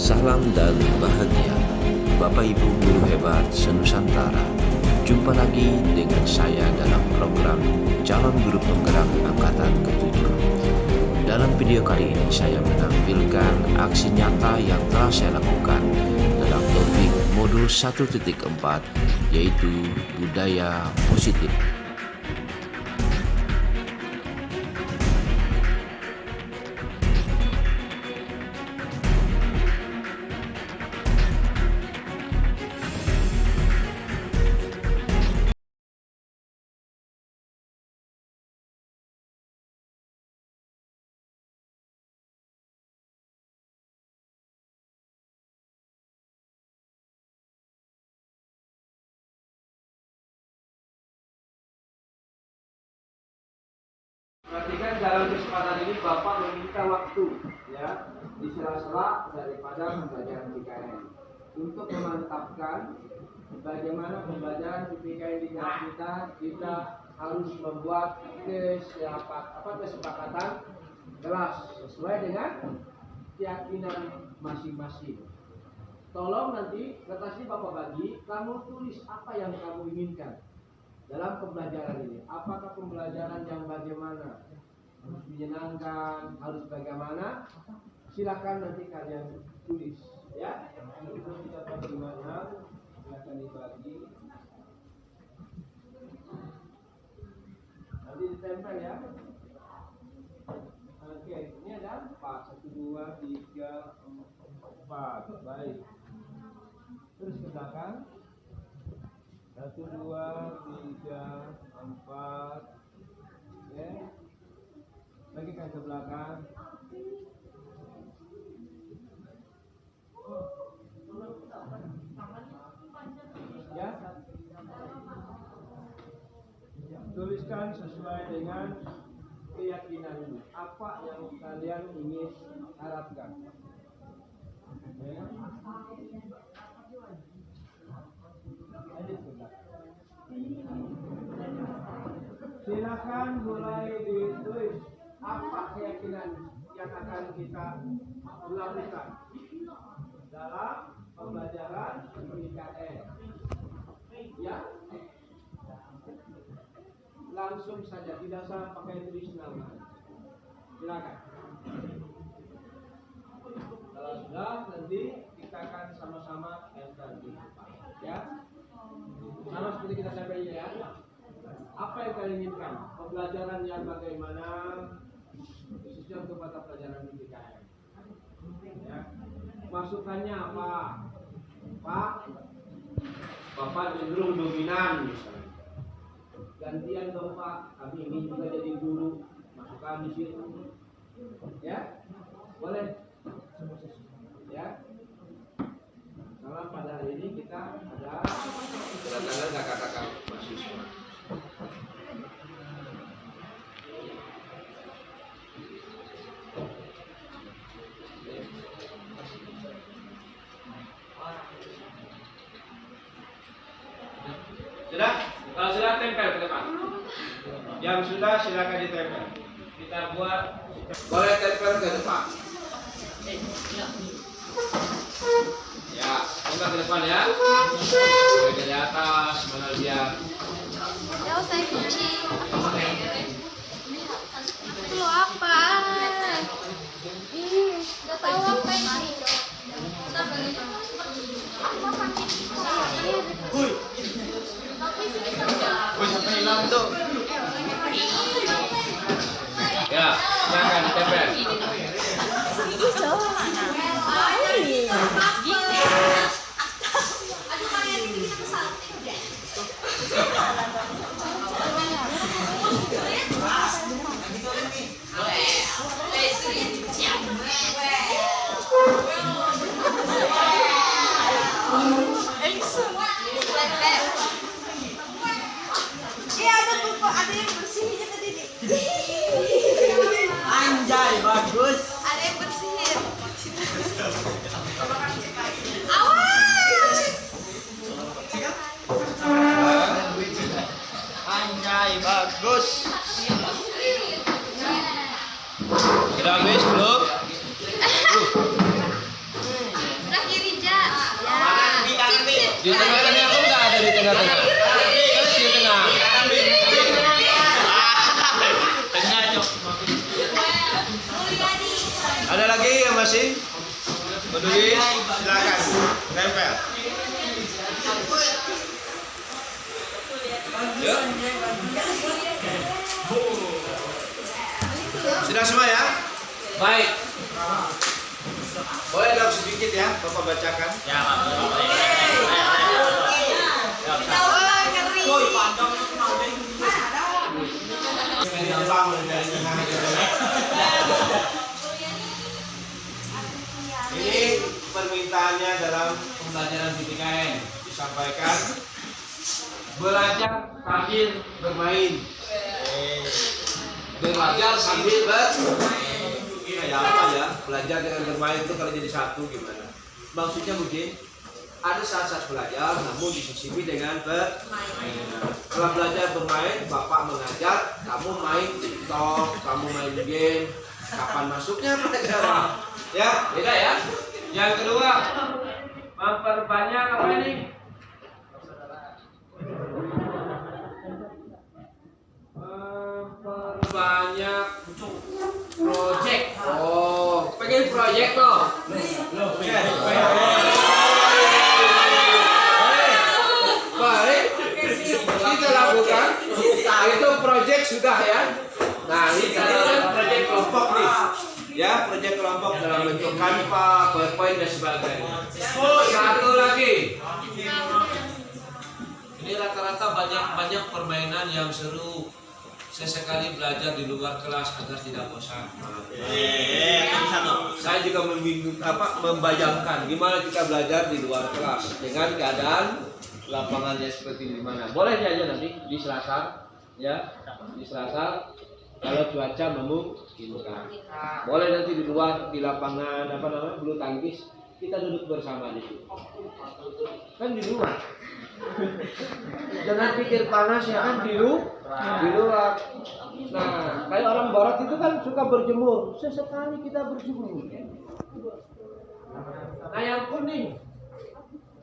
Salam dan bahagia, Bapak Ibu guru hebat senusantara. Jumpa lagi dengan saya dalam program Calon Guru Penggerak Angkatan ke-7. Dalam video kali ini saya menampilkan aksi nyata yang telah saya lakukan dalam topik modul 1.4, yaitu budaya positif. Perhatikan dalam kesempatan ini Bapak meminta waktu ya di sela-sela daripada pembelajaran PKN untuk memantapkan bagaimana pembelajaran PKN di kelas kita harus membuat kesepakatan kelas sesuai dengan keyakinan masing-masing. Tolong nanti kertas ini Bapak bagi, kamu tulis apa yang kamu inginkan dalam pembelajaran ini. Apakah pembelajaran yang bagaimana? Harus menyenangkan, harus bagaimana? Silakan nanti kalian tulis, ya. Itu kita bagaimana? Silakan dibagi. Nanti ditempel ya. Oke, ini ada 4, 1, 2, 3, 4. Baik. Terus ke belakang. 1, 2, 3, 4. Ya. Bagikan ke belakang. Ya. Tuliskan sesuai dengan keyakinan apa yang kalian ingin harapkan. Ya. Silakan mulai ditulis apa keyakinan yang akan kita lakukan dalam pembelajaran PKN. Ya, langsung saja, tidak usah pakai tulis nama. Silakan. Kalau sudah, nanti kita akan sama-sama enter di depan. Ya, sama seperti kita sampaikan ya. Apa yang kalian inginkan? Pembelajaran yang bagaimana? Khususnya untuk mata pelajaran PKN. Ya. Masukannya apa? Pak, Bapak cenderung dominan misalnya. Gantian dong Pak, kami ingin juga jadi guru. Masukkan di situ. Ya, boleh. Ya. Karena pada hari ini kita ada kedatangan kakak-kakak mahasiswa. Sudah? Kalau sudah tempel ke depan. Yang sudah silakan ditempel. Kita buat, boleh tempel ke depan. Ya, tempel ke depan ya. Dari atas, mana lihat. Ya, saya kunci. Itu apa? Udah tahu apa ini? Sampai hilang tuh. Ya, silakan ditempel. Anjay, bagus. Ada yang bersihin. Awas. Anjay, bagus. Sudah habis belum? tengah. Di tengah. Tengah, Cok. Ada lagi yang masih? Peduli, silakan. Tempel. Yuk. Sudah semua ya? Baik. Boleh dong sedikit ya, Bapak bacakan. Ya, Pak. Ini permintaannya dalam pembelajaran PPKN disampaikan belajar sambil bermain. Belajar sambil ya apa ya? Belajar dengan bermain itu kalau jadi satu gimana? Maksudnya mungkin ada saat-saat belajar namun disisipi dengan bermain. Setelah belajar bermain, Bapak mengajar, kamu main TikTok, kamu main game. Kapan masuknya pelajaran? Ya, beda ya. Yang kedua, memperbanyak apa ini? Memperbanyak project. Oh, pengen project loh. Baik, kita lakukan. Itu project sudah ya. Nah, ini project kelompok nih. Ya, proyek kelompok dalam bentuk Canva, PowerPoint dan sebagainya. Satu lagi. Ini rata-rata banyak permainan yang seru. Sesekali belajar di luar kelas agar tidak bosan. Saya juga membayangkan gimana kita belajar di luar kelas dengan keadaan lapangannya seperti di mana. Boleh aja nanti di Selasar, ya, di Selasar. Kalau cuaca memungkinkan, boleh nanti di luar di lapangan bulu tangkis kita duduk bersama di situ. Kan di luar. Jangan pikir panas ya kan di luar. Nah, kayak orang barat itu kan suka berjemur. Sesekali kita berjemur. Nah, yang kuning.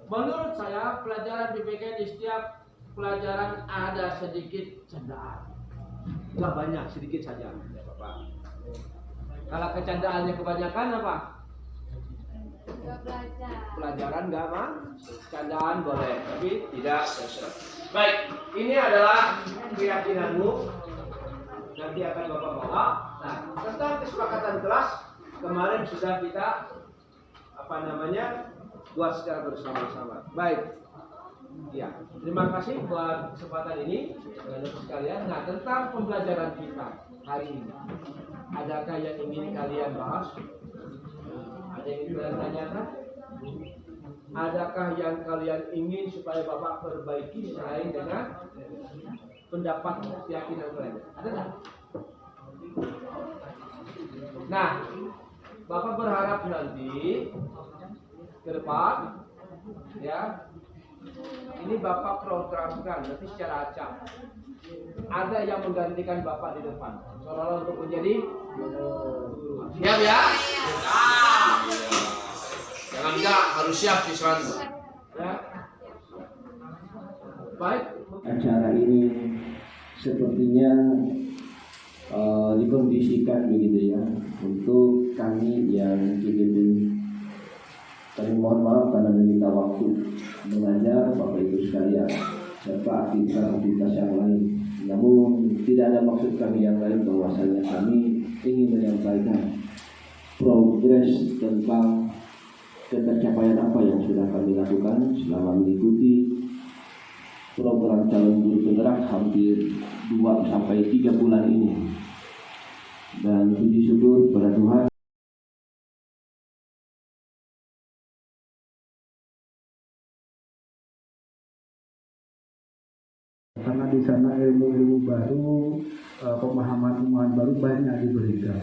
Menurut saya pelajaran PPKN di setiap pelajaran ada sedikit candaan. Enggak banyak, sedikit saja ya Bapak. Kalau kecandaannya kebanyakan apa? Enggak belajar. Pelajaran enggak mah? Candaan boleh, tapi tidak sesuai. Baik, ini adalah keyakinanmu. Nanti akan Bapak bawa. Nah, tentang kesepakatan kelas kemarin sudah kita buat secara bersama-sama. Baik. Ya, terima kasih buat kesempatan ini, teman-teman sekalian. Nah, tentang pembelajaran kita hari ini, adakah yang ingin kalian bahas? Ada yang ingin kalian tanyakan? Adakah yang kalian ingin supaya Bapak perbaiki selain dengan pendapat keyakinan kalian? Ada nggak? Nah, Bapak berharap nanti ke depan, ya. Ini Bapak programkan nanti secara acak. Ada yang menggantikan Bapak di depan, seolah-olah untuk menjadi guru. Siap ya? Jangan enggak, harus siap siswanya. Ya. Baik. Acara ini sepertinya dikondisikan begitu ya untuk kami yang ingin. Kami mohon maaf karena meminta waktu mengajar Bapak Ibu sekalian serta aktivitas yang lain. Namun tidak ada maksud kami yang lain bahwasanya kami ingin menyampaikan progres tentang pencapaian apa yang sudah kami lakukan selama mengikuti program calon guru penggerak hampir 2-3 bulan ini. Dan puji syukur pada Tuhan. Karena di sana ilmu-ilmu baru, pemahaman-pemahaman baru banyak diberikan.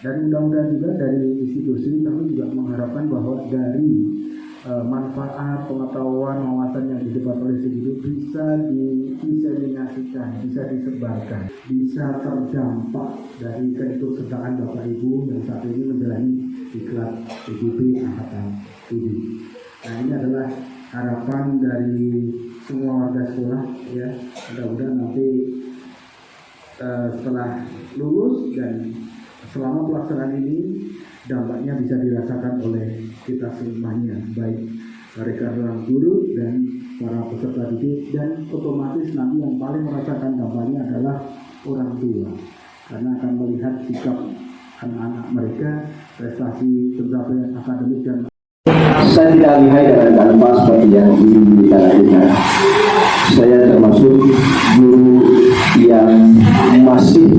Dan mudah-mudahan juga dari institusi kami juga mengharapkan bahwa dari manfaat, pengetahuan, wawasan yang didapat oleh si guru bisa didiseminasikan, bisa disebarkan, bisa terdampak dari keikutsertaan Bapak Ibu yang saat ini menjalani diklat PJB Angkatan 7. Nah, ini adalah harapan dari semua warga sekolah ya, mudah-mudahan nanti setelah lulus dan selama pelaksanaan ini dampaknya bisa dirasakan oleh kita semuanya, baik rekan-rekan guru dan para peserta didik, dan otomatis nanti yang paling merasakan dampaknya adalah orang tua, karena akan melihat sikap anak-anak mereka, prestasi pencapaian akademik dan saya tidak lihai dengan tanpa seperti yang dikatakan. Saya termasuk guru yang masih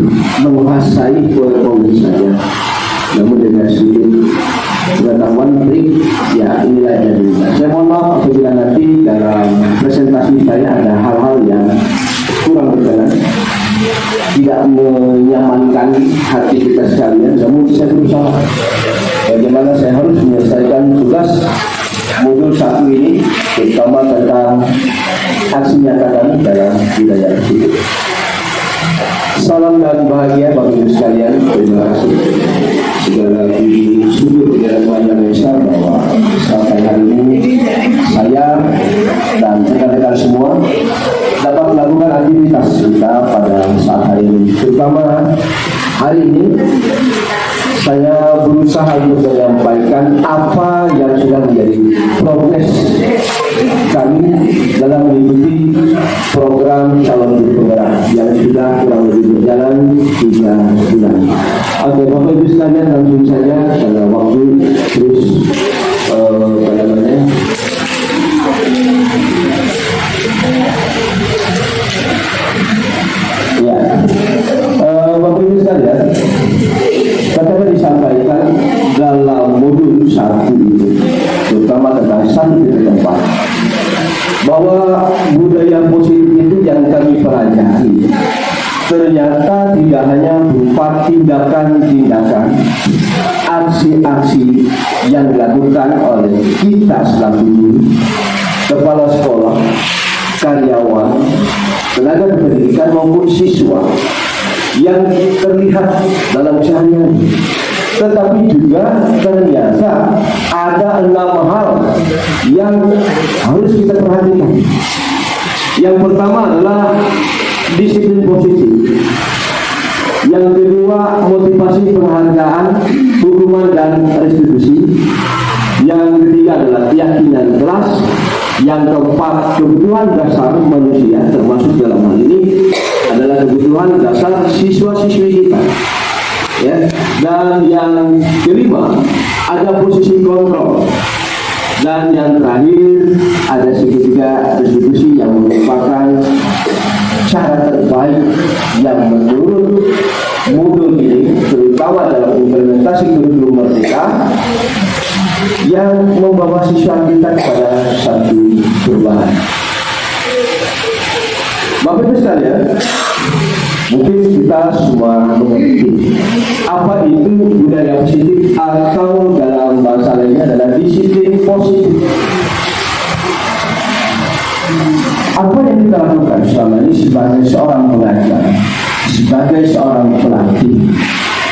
menguasai poin-poin saja, namun dengan sedikit pengetahuan trik ya inilah yang ada. Saya mohon maaf apabila nanti dalam presentasi saya ada hal-hal yang kurang berkenan, tidak menyamankan hati kita sekalian, namun saya berusaha bagaimana saya harus menyelesaikan tugas modul 1 ini, terutama tentang aksi nyata kami dalam budaya tersebut. Salam dan bahagia bagi ibu sekalian. Terima kasih. Segala puji syukur kepada Tuhan Yang Esa bahwa sampai hari ini saya dan rekan-rekan semua dapat melakukan aktivitas kita pada saat hari ini. Terutama hari ini saya berusaha untuk menyampaikan apa yang sudah menjadi progres kami dalam mengikuti program calon guru penggerak yang sudah kurang lebih berjalan 3 bulan. Oke, Bapak Ibu sekalian, langsung saja karena waktu terus Bapak Ibu sekalian, katakan disampaikan dalam modul 1 itu, terutama tentang santri tempat, bahwa budaya positif itu yang kami pelajari ternyata tidak hanya berupa tindakan-tindakan, aksi-aksi yang dilakukan oleh kita selaku guru, kepala sekolah, karyawan, tenaga pendidikan maupun siswa yang terlihat dalam sehari-hari, tetapi juga ternyata ada 6 hal yang harus kita perhatikan. Yang pertama adalah disiplin positif. Yang kedua, motivasi, penghargaan, hukuman dan restitusi. Yang ketiga adalah keyakinan kelas. Yang keempat, kebutuhan dasar manusia, termasuk dalam hal ini adalah kebutuhan dasar siswa-siswi kita. Ya. Dan yang kelima, ada posisi kontrol. Dan yang terakhir, ada segitiga restitusi yang merupakan cara terbaik yang menurut modul ini, terutama dalam implementasi kurikulum Merdeka, yang membawa siswa kita kepada satu perubahan. Bapak Ibu sekalian, mungkin kita semua mengerti apa itu budaya positif, atau dalam bahasa lainnya adalah disiplin positif. Apa yang kita lakukan selama ini sebagai seorang pengajar, sebagai seorang pelatih,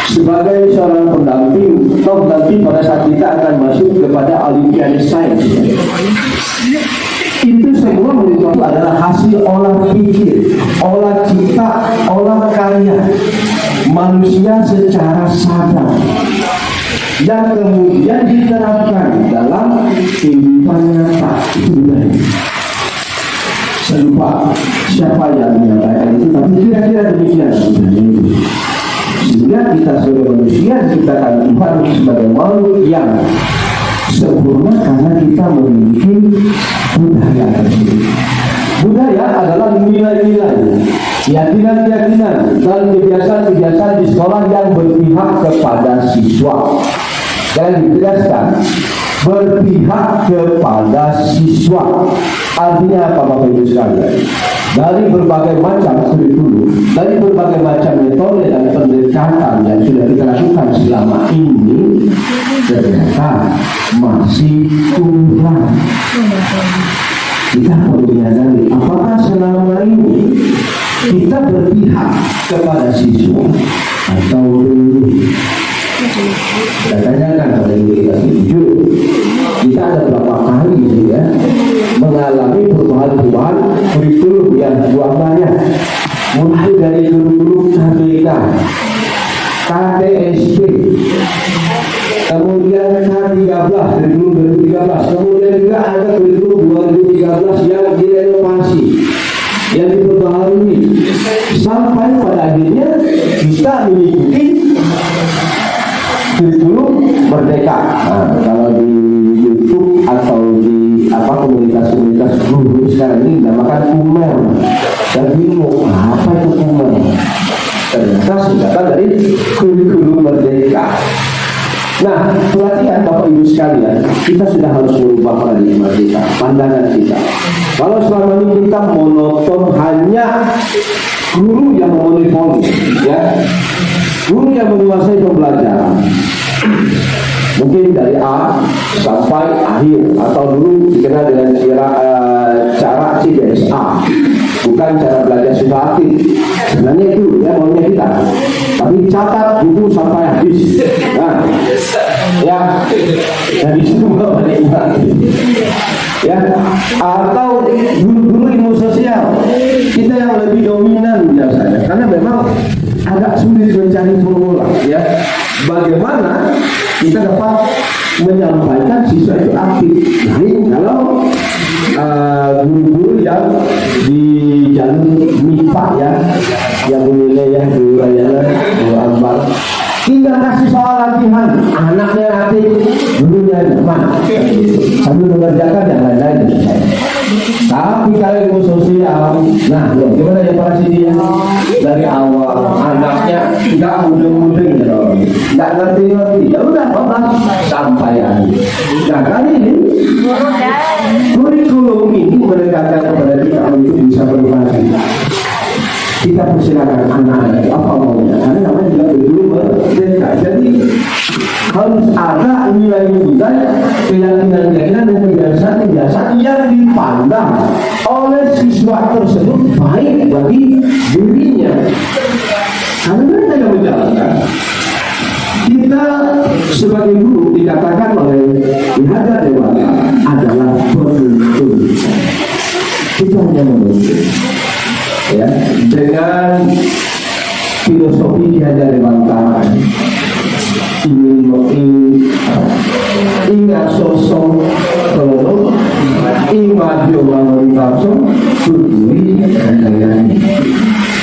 sebagai seorang pendamping, atau nanti pada saat kita akan masuk kepada Olimpiade Sains, itu semua menurut adalah hasil olah pikir, olah cipta, olah karya manusia secara sadar yang kemudian diterapkan dalam kehidupan nyata. Saya lupa siapa yang menyampaikan itu, tapi kira-kira demikian sebenarnya itu. Sehingga kita sebagai manusia diciptakan Tuhan sebagai makhluk yang sempurna karena kita memiliki budaya tersebut. Budaya adalah nilai-nilai, keyakinan-keyakinan dan kebiasaan-kebiasaan di sekolah yang berpihak kepada siswa. Dan ditegaskan, berpihak kepada siswa. Artinya apa Bapak Ibu sekalian? Dari berbagai macam kurikulum, dari berbagai macam metode dan pendekatan yang sudah kita lakukan selama ini, ternyata masih kurang. Kita perlu menyadari apakah selama ini kita berpihak kepada siswa atau belum. Saya tanyakan pada diri kita sendiri, kita ada berapa kali ya bantuan kurikulum yang luar banyak, mulai dari guru-guru KBK, KTSP, kemudian K13 dari dulu 2013, kemudian juga ada kurikulum 2013 yang direnovasi, yang diperbaharui, sampai pada akhirnya kita mengikuti kurikulum Merdeka. Nah, kalau di YouTube atau di komunitas-komunitas guru sekarang ini dinamakan Kumer, dan bingung apa itu Kumer. Ternyata singkatan dari kurikulum Merdeka. Nah, pelatihan Bapak Ibu sekalian, kita sudah harus merubah paradigma kita, pandangan kita. Kalau selama ini kita monoton hanya guru yang memonopoli, ya, guru yang menguasai pembelajaran, mungkin dari A sampai akhir, atau dulu dikenal dengan cara CBSA, bukan cara belajar subahatif. Sebenarnya itu ya maunya kita, tapi catat buku sampai habis. Nah, ya, dari situ Bapak menikmati. Ya, atau guru-guru ilmu sosial kita yang lebih dominan biasanya, karena memang agak sulit mencari formula, ya, bagaimana kita dapat menyampaikan siswa itu aktif. Lain kalau guru-guru yang di jalur MIPA, ya, yang menilai, ya, guru Rayana, guru Ambar, tinggal kasih soal latihan, anaknya aktif, gurunya depan, sambil mengerjakan yang lain-lain. Tapi kalau ilmu sosial, nah, gimana ya para sini, ya, dari awal anaknya nggak mudeng-mudeng, ya, nggak ngerti-ngerti, ya udah sampai akhir. Nah, kali ini kurikulum ini mendekatkan kepada kita untuk bisa berbagi. Kita persilakan anak-anak apa maunya, karena namanya juga kurikulum Merdeka. Jadi harus ada nilai-nilai, keyakinan-keyakinan dan kebiasaan-kebiasaan yang dipandang oleh siswa tersebut baik bagi dirinya, karena mereka yang menjalankan. Kita sebagai guru dikatakan oleh Ihaga Dewata adalah penuntun. Kita hanya menuntun, ya, dengan filosofi Ihaga Dewata, ingat sosok tolong imaju bangun kapsul kudui dan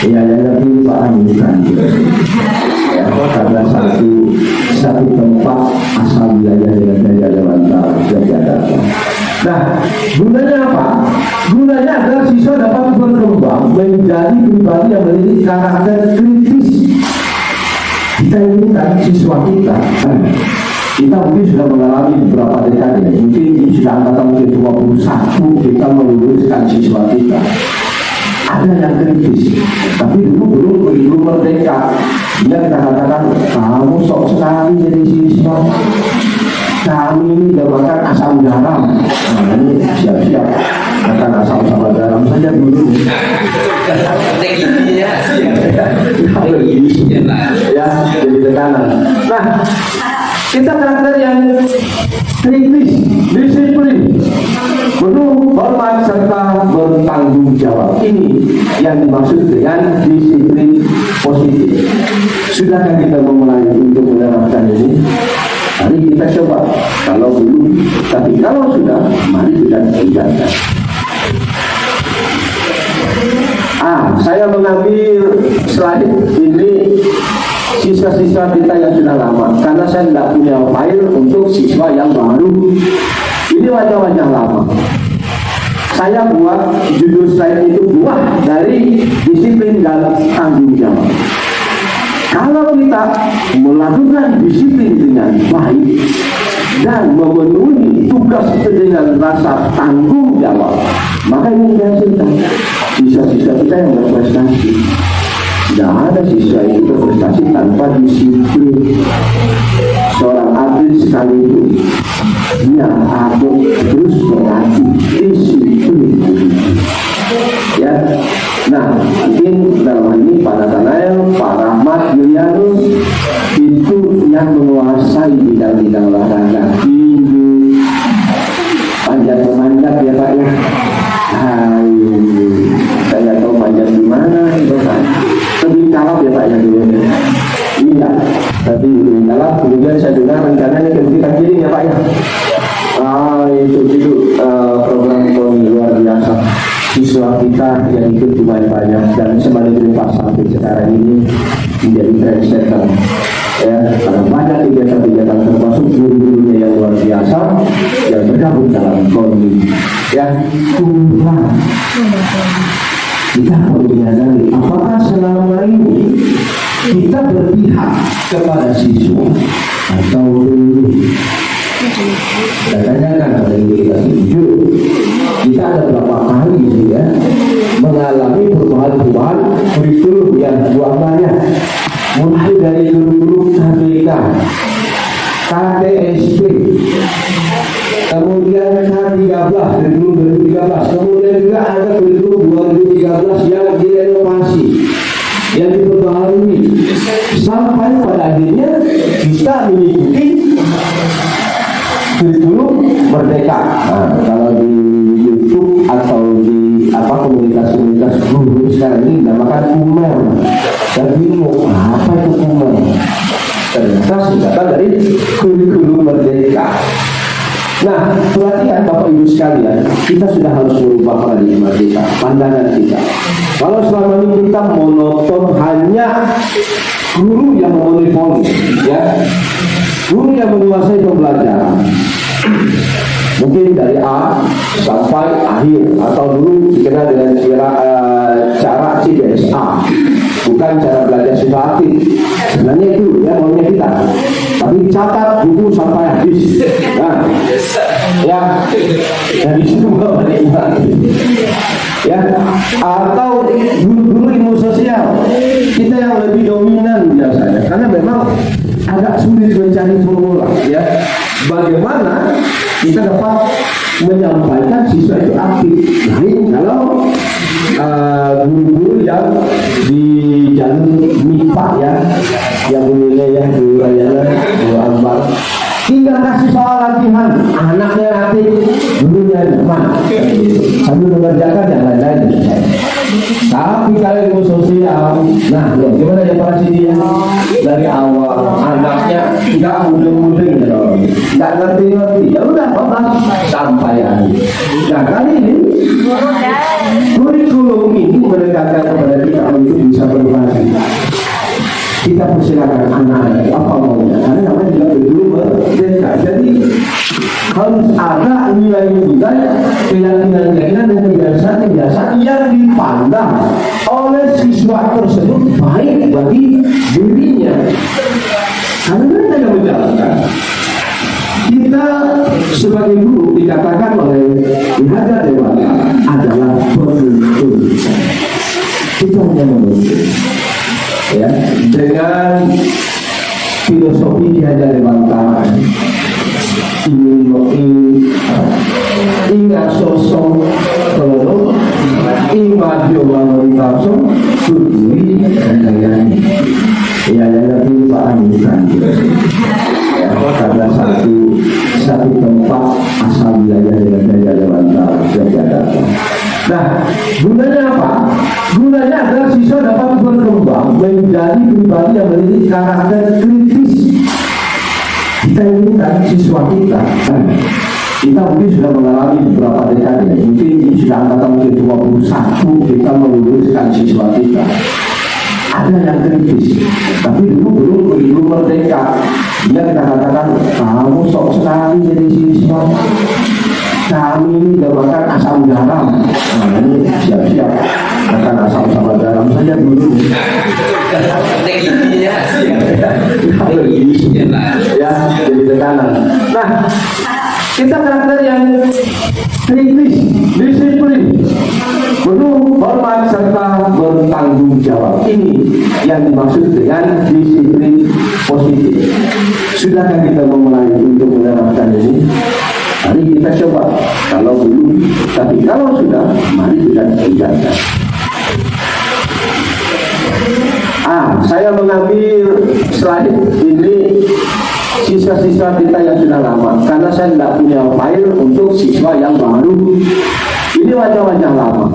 ya lebih pahamikan, ya, karena satu tempat asal wilayah dengan daya Dewata Jakarta. Nah, gunanya apa? Gunanya adalah siswa dapat berkembang menjadi pribadi yang memiliki karakter kritis. Kita inginkan siswa kita mungkin sudah mengalami beberapa dekade, mungkin sudah angkatan mungkin 21 kita meluluskan siswa kita. Ada yang kritis, tapi dulu belum Merdeka. Dia kita katakan, kamu sok sekali jadi siswa, kami ini gamakan asam garam. Nah, ini siap-siap akan asam sama garam saja dulu. Ya, jadi tekanan. Nah, kita karakter yang kritis, disiplin, penuh hormat serta bertanggung jawab. Ini yang dimaksud dengan disiplin positif. Sudahkah kita memulai untuk menerapkan ini? Mari kita coba. Kalau belum, tapi kalau sudah, mari kita kerjakan. Saya mengambil slide ini siswa-siswa kita yang sudah lama, karena saya tidak punya file untuk siswa yang baru. Ini wajah-wajah lama. Saya buat judul slide itu buah dari disiplin dan tanggung jawab. Kalau kita melakukan disiplin dengan baik dan memenuhi tugas itu dengan rasa tanggung jawab, maka ini menghasilkan siswa-siswa kita yang berprestasi. Tidak ada siswa itu berprestasi tanpa disiplin. Seorang atlet sekalipun dia harus terus berlatih disiplin. Ya, nah mungkin dalam ini Pak Nathanael, Pak Rahmat, Julianus itu yang menguasai bidang-bidang olahraga, tinju, panjat memanjat, ya Pak, ya. jemaat yang ikut lumayan banyak dan sembari berlimpah sampai sekarang ini menjadi trendsetter. Ya, karena banyak kegiatan-kegiatan termasuk guru-gurunya yang luar biasa yang bergabung dalam KONI. Yang kurang kita perlu menyadari apakah selama ini kita berpihak kepada siswa atau guru. Dan tanyakan pada diri kita jujur, kita ada berapa kali ya mengalami perubahan-perubahan kurikulum yang banyak, mulai dari guru-guru KBK, KTSP, kemudian K13 dari dulu 2013, kemudian juga ada kurikulum 2013 yang direnovasi, yang diperbaharui, sampai pada akhirnya kita mengikuti kurikulum Merdeka. Nah, kalau di YouTube atau di komunitas-komunitas guru sekarang ini dinamakan Kumer. Dan bingung apa itu Kumer? Ternyata singkatan dari kurikulum Merdeka. Nah, pelatihan Bapak Ibu sekalian, kita sudah harus merubah paradigma kita, pandangan kita. Kalau selama ini kita monoton hanya guru yang memonopoli, ya, guru yang menguasai pembelajaran, mungkin dari A sampai akhir, atau dulu dikenal dengan cara CBSA, bukan cara belajar sistematik. Sebenarnya itu ya maunya kita, tapi catat buku sampai habis. Nah, ya, dari situ balik ya, atau guru-guru ilmu sosial kita yang lebih dominan biasanya, karena memang agak sulit mencari formula ya bagaimana kita dapat menyampaikan siswa itu aktif. Lain kalau guru-guru yang di jalur MIPA ya, yang menilai yang guru Rayana, guru Ambar, tinggal kasih soal latihan, anaknya aktif, gurunya mana sambil mengerjakan yang lain-lain. Tapi kalau ilmu sosial, nah loh, gimana ya Pak Sidi? Dari awal anaknya nggak mudeng-mudeng, nggak ngerti-ngerti, ya udah Bapak sampai akhir. Nah kali ini kurikulum ini mendekatkan kepada kita untuk bisa berbagi. Kita persilakan anak-anak apa maunya, karena namanya juga belum merdeka. Jadi harus ada nilai-nilai, keyakinan-keyakinan dan kebiasaan-kebiasaan yang dipandang oleh siswa tersebut baik bagi dirinya. Karena mereka yang menjalankan. Kita sebagai guru dikatakan oleh Hajar Dewata adalah penuntun. Kita hanya menuntun. Ya, dengan filosofi Ki Hajar Dewata, ingat sosok kalau imagio manoritas kuduri dan kayani ya nanti Pak Anukan ya, karena satu tempat asal wilayah dengan Hajar Dewata Yogyakarta. Nah, gunanya apa? Gunanya adalah siswa dapat berkembang menjadi pribadi yang memiliki karakter kritis. Kita inginkan siswa kita, kita mungkin sudah mengalami beberapa dekade, mungkin sudah angkatan mungkin 21 kita meluluskan siswa kita. Ada yang kritis, tapi dulu belum merdeka. Dia kita katakan, kamu sok sekali jadi siswa. Kami ini gak makan asam garam. Nah ini siap-siap makan asam sama garam saja dulu. Ya, jadi tekanan. Nah, kita karakter yang kritis, disiplin, penuh hormat serta bertanggung jawab. Ini yang dimaksud dengan disiplin positif. Sudahkah kita memulai untuk menerapkan ini? Mari kita coba. Kalau belum, tapi kalau sudah, mari kita kerjakan. Saya mengambil slide ini siswa-siswa kita yang sudah lama, karena saya tidak punya file untuk siswa yang baru. Ini wajah-wajah lama.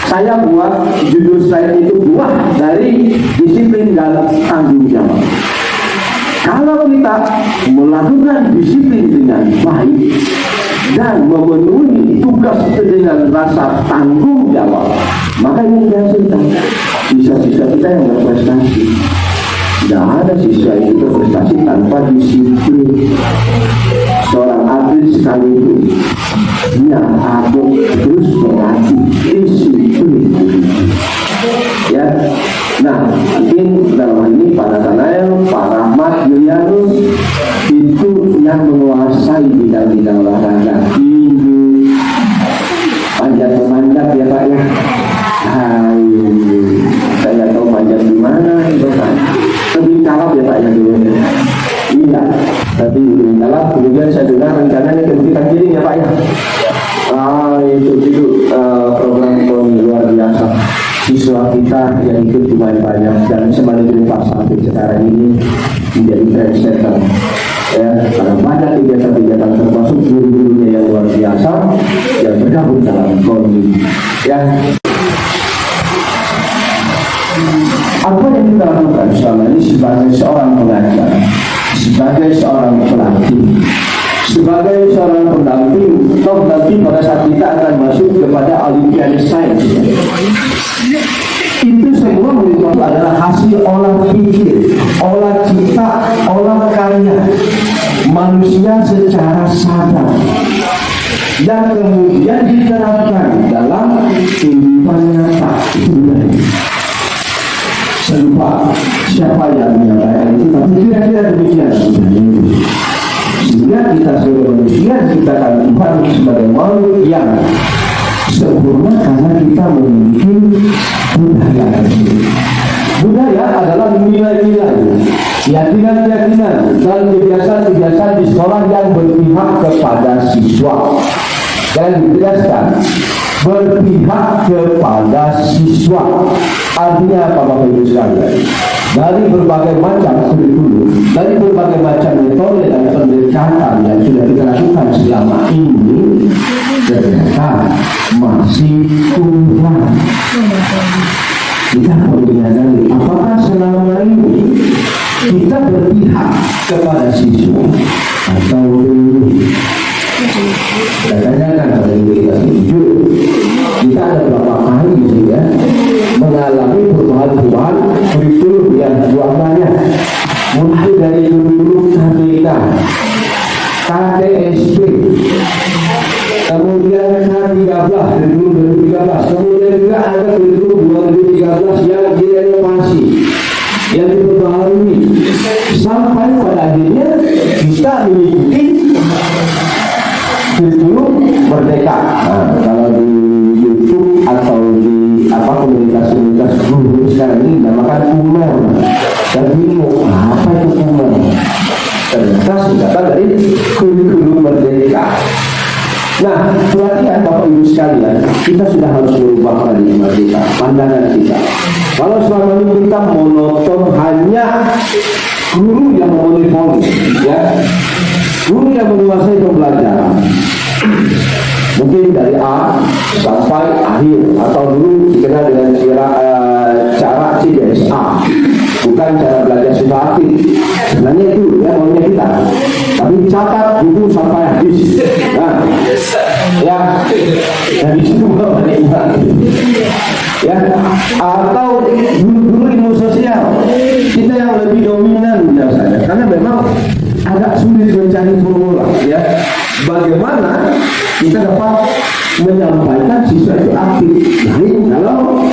Saya buat judul slide itu buah dari disiplin dan tanggung jawab. Kalau kita melakukan disiplin dengan baik dan memenuhi tugas itu dengan rasa tanggung jawab, maka ini dihasilkan siswa-siswa kita yang berprestasi. Tidak ada siswa yang berprestasi tanpa disiplin. Seorang atlet sekalipun dia harus terus berlatih disiplin. Ya, nah mungkin dalam hal ini Pak Nathanael, Pak Rahmat, Yulianus itu yang menguasai bidang-bidang olahraga tinju, panjat-memanjat ya Pak ya. Saya tahu panjat di mana itu Pak. Lebih kalap ya Pak ya dulu ya. Iya, tapi lebih kalap. Kemudian saya dengar rencananya kemudian giring ya Pak ya. Itu program luar biasa. Siswa kita yang ikut lumayan banyak dan sebaliknya Pak sampai sekarang ini menjadi trendsetter ya, karena banyak kegiatan-kegiatan termasuk guru-gurunya yang luar biasa yang bergabung dalam KONI ya. Apa yang kita lakukan selama ini sebagai seorang pengajar, sebagai seorang pelatih, sebagai seorang pendamping, toh nanti pada saat kita akan masuk kepada Olimpiade Sains, itu semua itu adalah hasil olah pikir, olah cipta, olah karya manusia secara sadar dan kemudian diterapkan dalam kehidupan nyata. Saya lupa siapa yang menyampaikan itu, tapi kira-kira demikian sebenarnya. Sehingga kita sebagai manusia diciptakan Tuhan sebagai makhluk yang sempurna karena kita memiliki budaya. Budaya adalah nilai-nilai, keyakinan-keyakinan dan kebiasaan-kebiasaan di sekolah yang berpihak kepada siswa. Dan dijelaskan berpihak kepada siswa. Artinya apa Bapak Ibu sekalian? Dari berbagai macam kurikulum, dari berbagai macam metode dan pendekatan yang sudah kita lakukan selama ini, ternyata masih kurang. Kita perlu menyadari apakah selama ini kita berpihak kepada siswa atau belum. Saya tanyakan pada ibu kita jujur, kita ada berapa kali gitu ya mengalami perubahan-perubahan kurikulum yang banyak, mulai dari dulu KTK, KTSP, kemudian K13 dari dulu 2013, kemudian juga ada kurikulum 2013 yang direnovasi, yang diperbaharui, sampai pada akhirnya kita mengikuti kurikulum Merdeka. Nah, kalau di YouTube atau di komunitas guru sekarang ini dinamakan UMER. Dan bingung apa itu UMER? Ternyata singkatan dari kurikulum Merdeka. Nah, pelatihan Bapak Ibu sekalian, kita sudah harus merubah paradigma kita, pandangan kita. Kalau selama ini kita monoton hanya guru yang monopoli, ya, guru yang menguasai pembelajaran, mungkin dari A sampai akhir, atau dulu dikenal dengan cara CBSA, bukan cara belajar sistematik. Sebenarnya itu ya maunya kita, tapi dicatat buku sampai habis. Nah, ya, dari situ ya, atau guru ilmu sosial kita yang lebih dominan biasanya, karena memang agak sulit mencari formula ya bagaimana kita dapat menyampaikan siswa itu aktif. Nah, kalau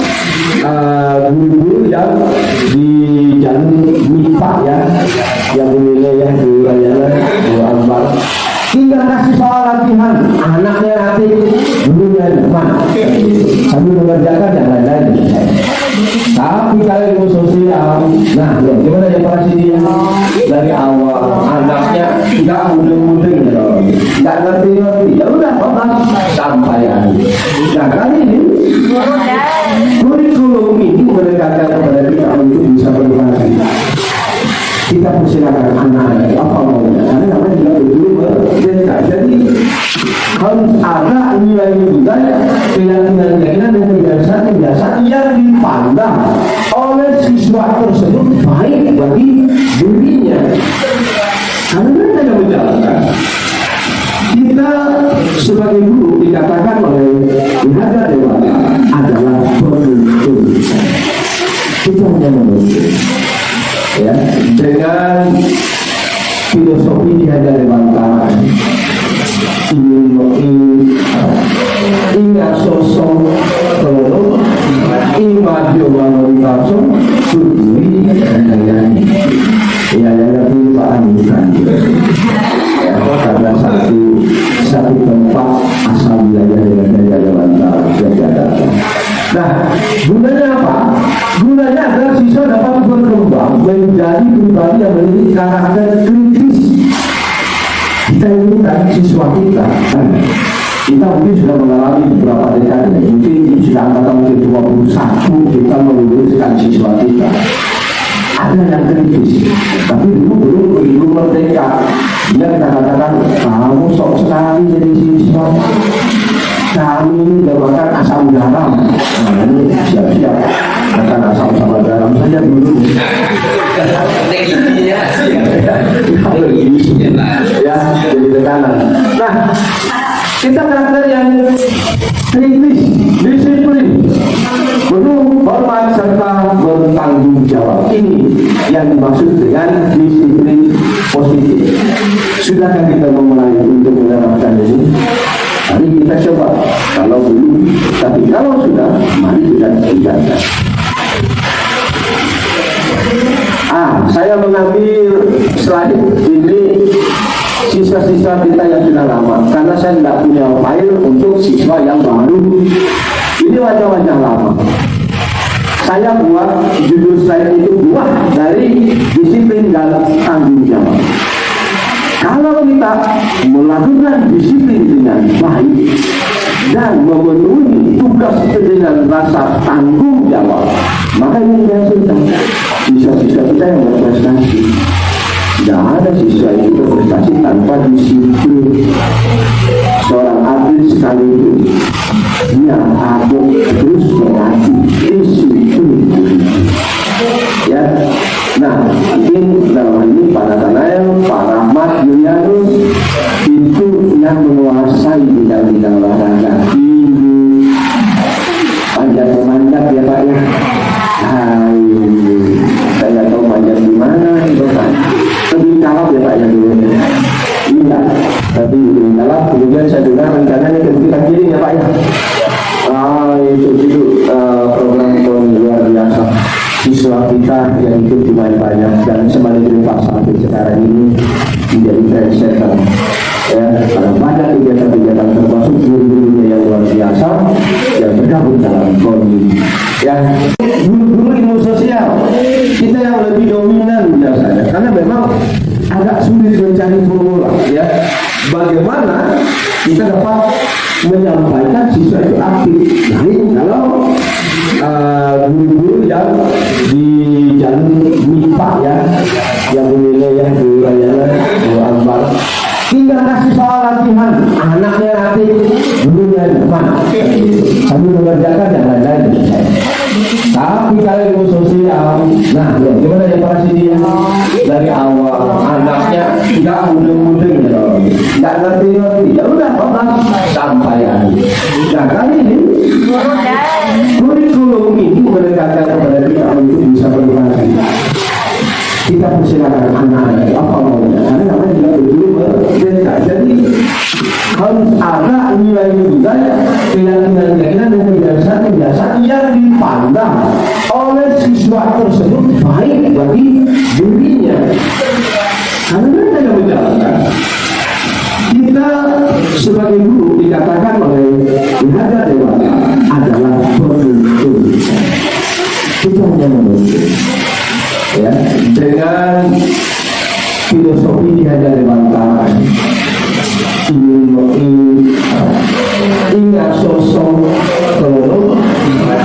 guru-guru yang di jalur MIPA ya, yang wilayah di Rayana, di Ambar, tinggal kasih soal latihan, anaknya aktif, gurunya depan, sambil mengerjakan yang lain-lain. Tapi kalau ilmu sosial, nah gimana ya Pak Sidi? Dari awal anaknya tidak mudeng-mudeng, tidak ngerti-ngerti, ya udah sampai akhir. Nah kali ini kurikulum ini mendekatkan kepada kita untuk bisa berbagi. Kita persilakan anak-anak apa maunya, karena namanya juga dulu merdeka. Jadi harus ada nilai-nilai, keyakinan-keyakinan dan kebiasaan-kebiasaan yang dipandang oleh siswa tersebut baik bagi dirinya menjalankan. Kita sebagai guru dikatakan oleh Wihada Dewata adalah penuntun. Kita hanya menuntun. Ya, dengan filosofi Wihada Dewata, ingat sosok kalau imajo wanita suduri dan ya yang Pak Anisan ya, karena satu tempat asal belajar dengan daya lewat belajar. Nah, gunanya apa? Gunanya adalah siswa dapat berkembang menjadi pribadi yang memiliki karakter kritis. Kita inginkan siswa kita mungkin sudah mengalami beberapa dekade, mungkin sudah angkatan mungkin 21 kita meluluskan siswa kita. Ada yang kritis, tapi dulu belum merdeka. Dia kita katakan, kamu sok sekali jadi siswa. Kami ini udah makan asam garam. Nah ini siap-siap makan asam sama garam saja dulu. Kalau ini ya jadi tekanan. Nah, kita karakter yang kritis, disiplin, penuh hormat serta bertanggung jawab. Ini yang dimaksud dengan disiplin positif. Sudahkah kita memulai untuk menerapkan ini? Mari kita coba. Kalau belum, tapi kalau sudah, mari kita kerjakan. Saya mengambil slide ini siswa-siswa kita yang sudah lama, karena saya tidak punya file untuk siswa yang baru. Ini wajah-wajah lama. Saya buat judul slide itu buah dari disiplin dan tanggung jawab. Kalau kita melakukan disiplin dengan baik dan memenuhi tugas dengan rasa tanggung jawab, maka ini dihasilkan siswa-siswa kita yang berprestasi. Tidak ada siswa yang berprestasi tanpa disiplin. Seorang atlet sekali itu dia harus terus melatih disiplin. Ya, nah mungkin dalam hal ini Pak Nathanael, Pak Rahmat, Julianus itu yang menguasai bidang-bidang olahraga tinggi, panjat memanjat ya Pak ya. Saya tahu panjat di mana itu Pak. Lebih kalap ya Pak ya dulu. Iya, tapi lebih kalap. Kemudian saya dengar rencananya kita kirim ya Pak ya. Itu program luar biasa. Siswa kita yang ikut lumayan banyak dan semakin berlimpah sampai sekarang ini menjadi trendsetter. Ya, karena banyak kegiatan-kegiatan termasuk guru-gurunya yang luar biasa yang bergabung dalam KONI. Ya, guru-guru ilmu sosial kita yang lebih dominan biasanya, karena memang agak sulit mencari formula. Ya, bagaimana kita dapat menyampaikan siswa itu aktif. Nah, kalau guru-guru yang di jalur MIPA ya, yang wilayah di Rayana, di Ambar, tinggal kasih soal latihan, anaknya nanti gurunya di depan sambil mengerjakan yang lain-lain. Tapi kalau ilmu sosial, nah ya, gimana ya Pak Sidi dari awal anaknya tidak mudeng-mudeng ya, tidak ngerti-ngerti, ya udah sampai akhir. Nah kali ini kurikulum ini mendekatkan kepada kita untuk bisa berinteraksi. Kita persilakan anak-anak apa maunya, karena namanya juga begitu berbeda. Jadi harus ada nilai budaya, keyakinan dan kebiasaan yang dipandang oleh siswa tersebut baik bagi dirinya. Karena mereka yang menjalankan. Kita sebagai guru dikatakan oleh Wihada Dewata adalah penuntun. Kita hanya menuntun. Ya, dengan filosofi Wihada Dewata, ingat sosok kalau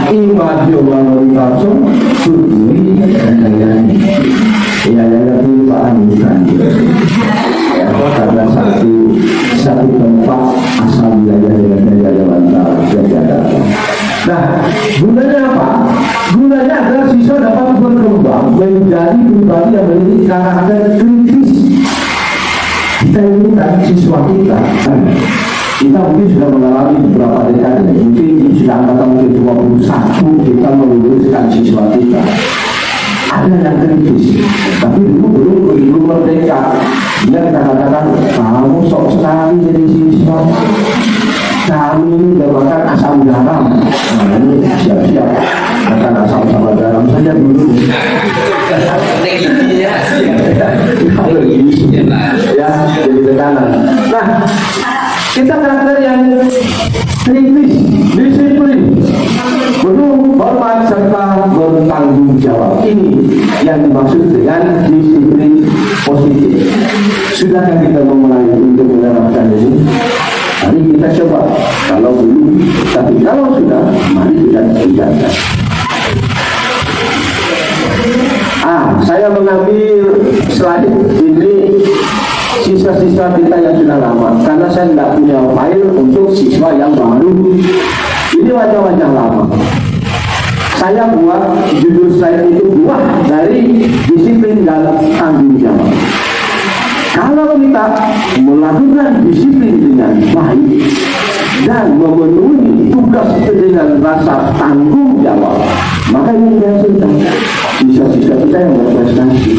imajo wanita suduri dan ya yang Pak Anisan. Karena satu tempat asal belajar dengan daya lewat. Nah, gunanya apa? Gunanya adalah siswa dapat berkembang menjadi pribadi yang memiliki karakter kritis. Kita ini kan siswa kita kan, kita mungkin sudah mengalami beberapa dekade, mungkin sudah angkatan mungkin 21 kita meluluskan siswa kita. Ada yang kritis, tapi dulu belum merdeka. Dia kita katakan, kamu sok sekali jadi siswa. Kami ini udah makan asam garam. Nah ini siap-siap makan asam sama garam saja dulu. Kalau gini ya jadi tekanan. Nah kita karakter yang kritis, disiplin, penuh hormat serta bertanggung jawab. Ini yang dimaksud dengan disiplin positif. Sudahkah kita memulai untuk menerapkan ini? Mari kita coba. Kalau belum, tapi kalau sudah, mari kita kerjakan. Saya mengambil slide ini siswa-siswa kita yang sudah lama, karena saya tidak punya file untuk siswa yang baru. Ini wajah-wajah lama. Saya buat judul slide itu buah dari disiplin dan tanggung jawab. Kalau kita melakukan disiplin dengan baik dan memenuhi tugas itu dengan rasa tanggung jawab, maka ini dihasilkan siswa-siswa kita yang berprestasi.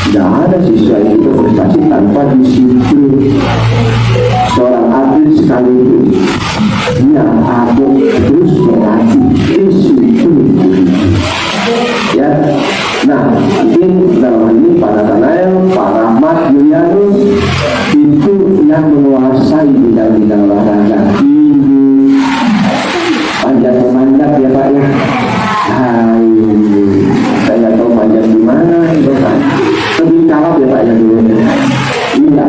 Tidak ada siswa yang berprestasi tanpa disiplin. Seorang atlet sekalipun dia aku terus berlatih disiplin. Ya, nah mungkin dalam ini Pak Nathanael, Pak Rahmat, Julianus itu yang menguasai bidang-bidang olahraga tinggi, panjat ya Pak ya. Hai, saya tahu panjat di mana itu kan. Lebih kalap ya Pak ya dulu. Iya,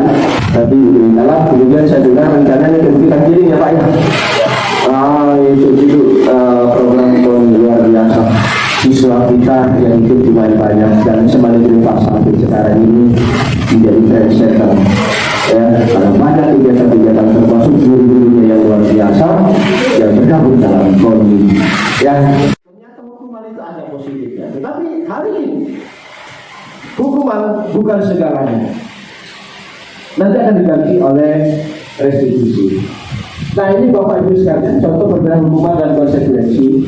tapi lebih kalap. Kemudian saya dengar rencananya kita kirim ya Pak ya. Itu program luar biasa. Siswa kita yang ikut lumayan banyak dan sebaliknya Pak sampai sekarang ini menjadi trendsetter ya, karena banyak kegiatan-kegiatan termasuk guru-gurunya yang luar biasa yang bergabung dalam KONI ya. Ternyata hukuman itu ada positifnya, tetapi hari ini hukuman bukan segalanya, nanti akan diganti oleh restitusi. Nah ini Bapak Ibu sekalian contoh perbedaan hukuman dan konsekuensi.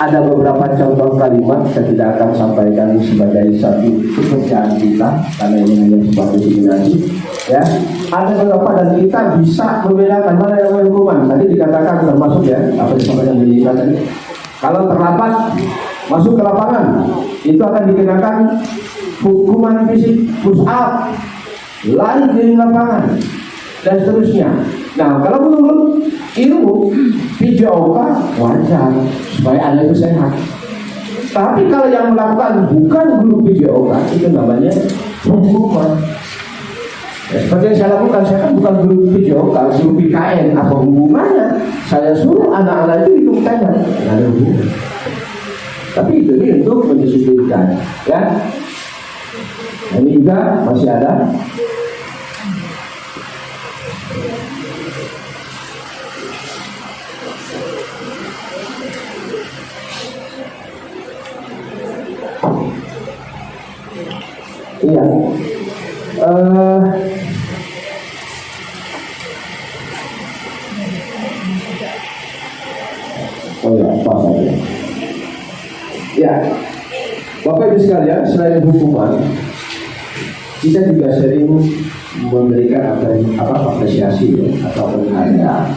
Ada beberapa contoh kalimat saya tidak akan sampaikan sebagai satu pekerjaan kita karena ini hanya sebagai simulasi ya. Ada beberapa dan kita bisa membedakan mana yang hukuman. Tadi dikatakan termasuk ya apa yang disampaikan di tadi. Kalau terlambat masuk ke lapangan itu akan dikenakan hukuman fisik, push up, lari di lapangan dan seterusnya. Nah, kalau menurut ilmu PJOK wajar supaya Anda itu sehat. Tapi kalau yang melakukan bukan guru PJOK itu namanya hukuman. Ya, seperti yang saya lakukan, saya kan bukan guru PJOK, guru PKN. Apa hubungannya? Saya suruh anak-anak itu hitung tangan. Tidak ada hubungan. Tapi itu ini untuk mendisiplinkan, ya. Ini juga masih ada. Iya. Oh ya, apa saja. Ya, Bapak Ibu sekalian, selain hukuman, kita juga sering memberikan apresiasi ya, atau penghargaan.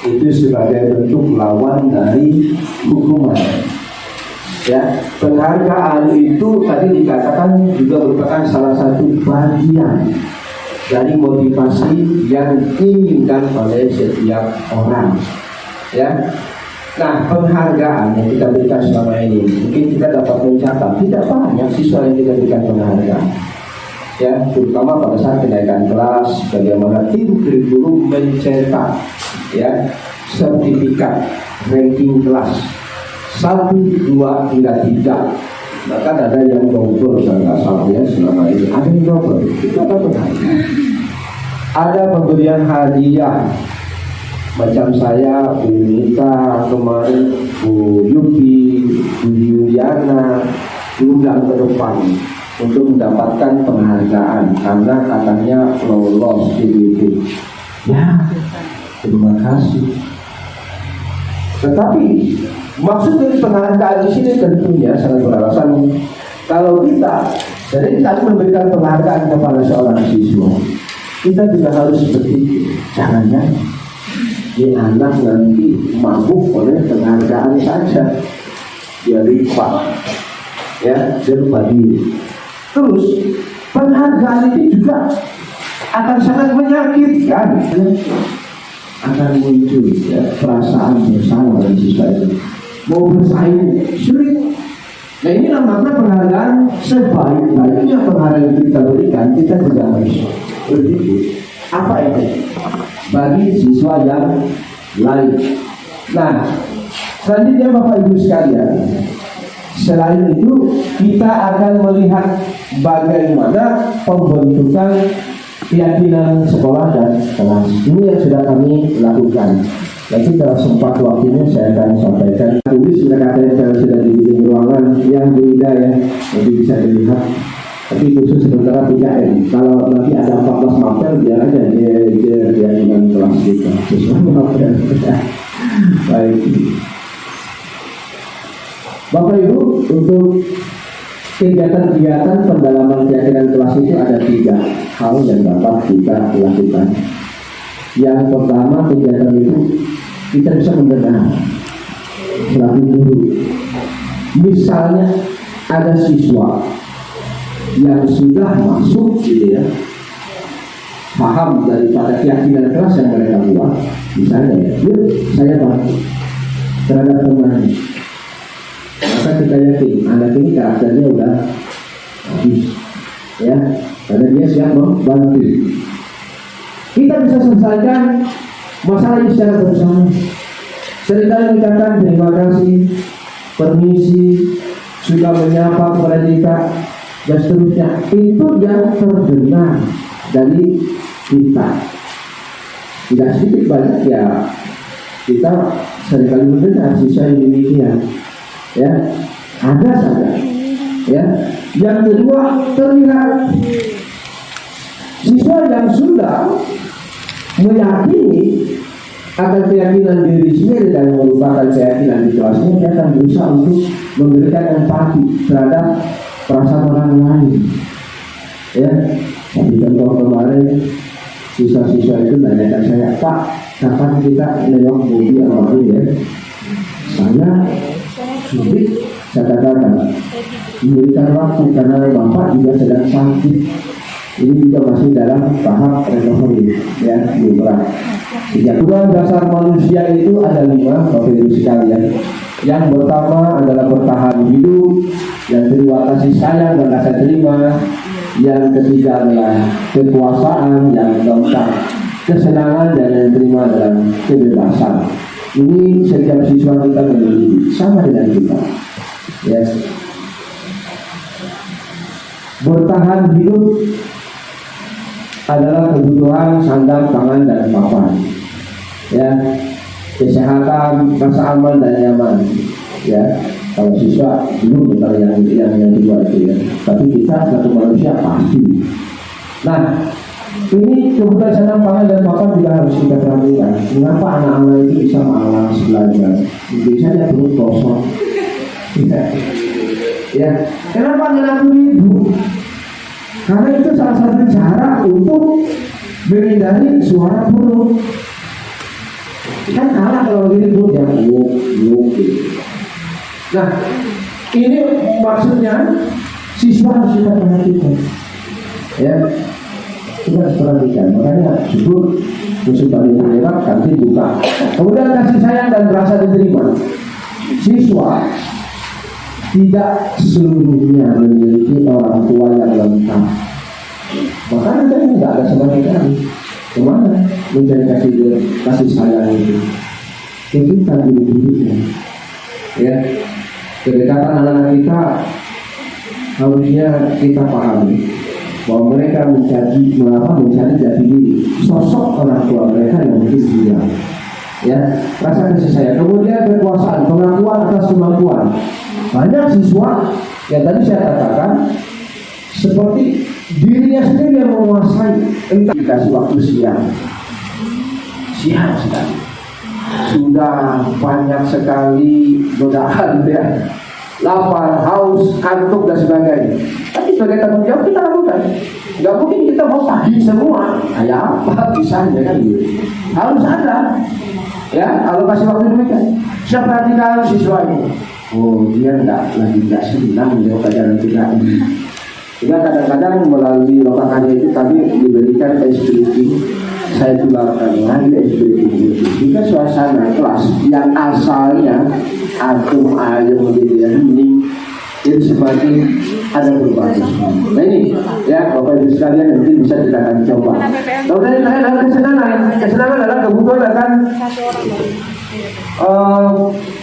Itu sebagai bentuk lawan dari hukuman. Ya, penghargaan itu tadi dikatakan juga merupakan salah satu bagian dari motivasi yang diinginkan oleh setiap orang. Ya, nah penghargaan yang kita berikan selama ini mungkin kita dapat mencatat tidak banyak siswa yang kita berikan penghargaan. Ya, terutama pada saat kenaikan kelas, bagaimana tim kurikulum mencetak ya sertifikat ranking kelas 1, 2, hingga 3. Bahkan ada yang double, saya nggak salah ya selama ini. Ada yang double, itu apa penghargaan? Ada pemberian hadiah, macam saya, Bu Nita kemarin, Bu Yuki, Bu Yuliana, diundang ke depan untuk mendapatkan penghargaan karena katanya lolos PBB. Ya, terima kasih. Tetapi maksud dari penghargaan di sini tentunya sangat beralasan. Kalau kita dari tadi memberikan penghargaan kepada seorang siswa, kita juga harus berpikir, jangan-jangan ini anak nanti mabuk oleh penghargaan saja, dia lupa, ya, dia lupa diri. Terus penghargaan ini juga akan sangat menyakitkan, akan muncul ya, perasaan bersalah dari siswa itu, mau bersaing sulit. Nah inilah makna penghargaan. Sebaik-baiknya penghargaan yang kita berikan, kita juga harus berpikir apa itu bagi siswa yang lain. Nah selanjutnya Bapak Ibu sekalian, selain itu kita akan melihat bagaimana pembentukan keyakinan sekolah dan kelas. Ini yang sudah kami lakukan. Nanti kalau sempat waktunya saya akan sampaikan. Tulis kata-kata yang sudah di ruangan yang beda ya, nanti bisa dilihat. Tapi khusus sementara 3M. Kalau nanti ada 14 mapel biar aja dia keyakinan kelas kita. Sesuai mapel. Baik. Bapak Ibu, untuk kegiatan-kegiatan pendalaman keyakinan kelas itu ada 3 hal yang dapat kita lakukan. Yang pertama, kegiatan itu kita bisa mendengar selaku guru. Misalnya ada siswa yang sudah masuk gitu ya, paham daripada keyakinan kelas yang mereka buat, misalnya ya, yuk saya bantu terhadap teman, maka kita yakin anak ini karakternya udah habis ya, karena dia siap membantu. Kita bisa selesaikan masalah ini secara bersama. Seringkali mengucapkan terima kasih, permisi, sudah menyapa kepada kita, dan seterusnya. Itu yang terdengar dari kita. Tidak sedikit banyak ya, kita seringkali mendengar siswa yang demikian. Ya, ada saja. Ya, yang kedua terlihat siswa yang sudah meyakini akan keyakinan diri sendiri dan melupakan keyakinan di kelasnya, dia akan berusaha untuk memberikan empati terhadap perasaan orang lain. Ya, tapi contoh kemarin siswa-siswa itu nanyakan saya, Pak, kapan kita nengok movie apa ya? Saya sulit, saya katakan memberikan waktu karena Bapak juga sedang sakit. Ini juga masih dalam tahap recovery, ya, belum berat. Kebutuhan dasar manusia itu ada 5, Bapak Ibu sekalian. Yang pertama adalah bertahan hidup, yang kedua kasih sayang dan rasa terima, yang ketiga adalah kekuasaan, yang keempat kesenangan, dan yang kelima adalah kebebasan. Ini setiap siswa kita memiliki, sama dengan kita. Ya. Bertahan hidup adalah kebutuhan sandang, pangan, dan papan. Ya, kesehatan, rasa aman dan nyaman. Ya, kalau siswa belum tentang yang kedua itu ya. Tapi kita satu manusia pasti. Nah, ini kebutuhan sandang, pangan, dan papan juga harus kita perhatikan. Mengapa anak-anak itu bisa malas belajar? Biasanya perut kosong. Ya, kenapa anak itu? Karena itu salah satu cara untuk menghindari suara perut. Kan kalah kalau begini perut ya, yuk. Nah, ini maksudnya siswa harus kita perhatikan. Ya, kita harus perhatikan. Makanya syukur musim paling lewat nanti buka. Kemudian kasih sayang dan rasa diterima. Siswa tidak seluruhnya memiliki orang tua yang lengkap. Makanya kita tidak ada sama sekali. Kemana mencari kasih sayang itu? Kita diri-dirinya. Ya, kedekatan anak-anak kita harusnya kita pahami bahwa mereka mencari jati diri, sosok orang tua mereka yang mungkin dia. Ya, rasa kasih sayang. Kemudian kekuasaan, pengakuan atas kemampuan. Banyak siswa yang tadi saya katakan seperti dirinya sendiri yang menguasai. Entah dikasih waktu siang sekali, sudah banyak sekali godaan ya, lapar, haus, kantuk dan sebagainya. Tapi sebagai tanggung jawab kita lakukan. Nggak mungkin kita mau pagi semua, kayak apa bisanya kan gitu. Harus ada, ya. Kalau kasih waktu demikian, saya perhatikan siswa ini. Oh, dia nggak senang ya pelajaran kita ini. Sehingga kadang-kadang melalui lokakannya itu kami diberikan SPP. Saya tularkan lagi SPP itu. Jika suasana kelas yang asalnya adem ayem gitu ya, ini jadi semakin ada perubahan. Nah ini ya Bapak Ibu sekalian nanti bisa kita akan coba. Kemudian adalah kesenangan adalah kebutuhan akan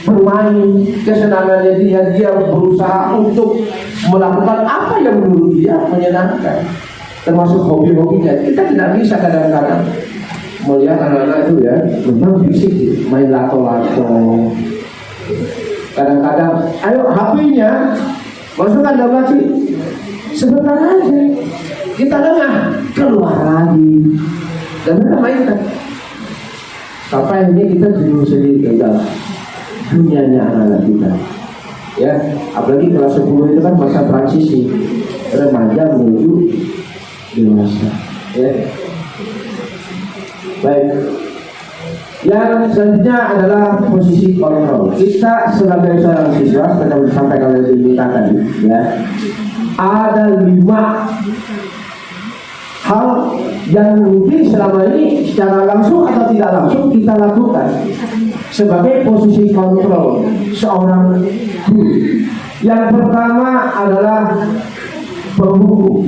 bermain, kesenangannya dia berusaha untuk melakukan apa yang menurut dia menyenangkan, termasuk hobi-hobinya. Kita tidak bisa kadang-kadang melihat anak-anak itu ya memang bisik main lato-lato. Kadang-kadang, ayo HP-nya masukkan dalam laci, sebentar aja kita lengah, keluar lagi dan kita mainkan sampai ini kita jenuh sendiri ke dalam dunianya anak-anak kita ya. Apalagi kelas 10 itu kan masa transisi remaja menuju dewasa ya. Baik, yang selanjutnya adalah posisi kontrol. Kita sebagai seorang siswa, seperti disampaikan oleh Dimita tadi, ya, ada 5 hal yang mungkin selama ini secara langsung atau tidak langsung kita lakukan sebagai posisi kontrol seorang guru. Yang pertama adalah pembuku.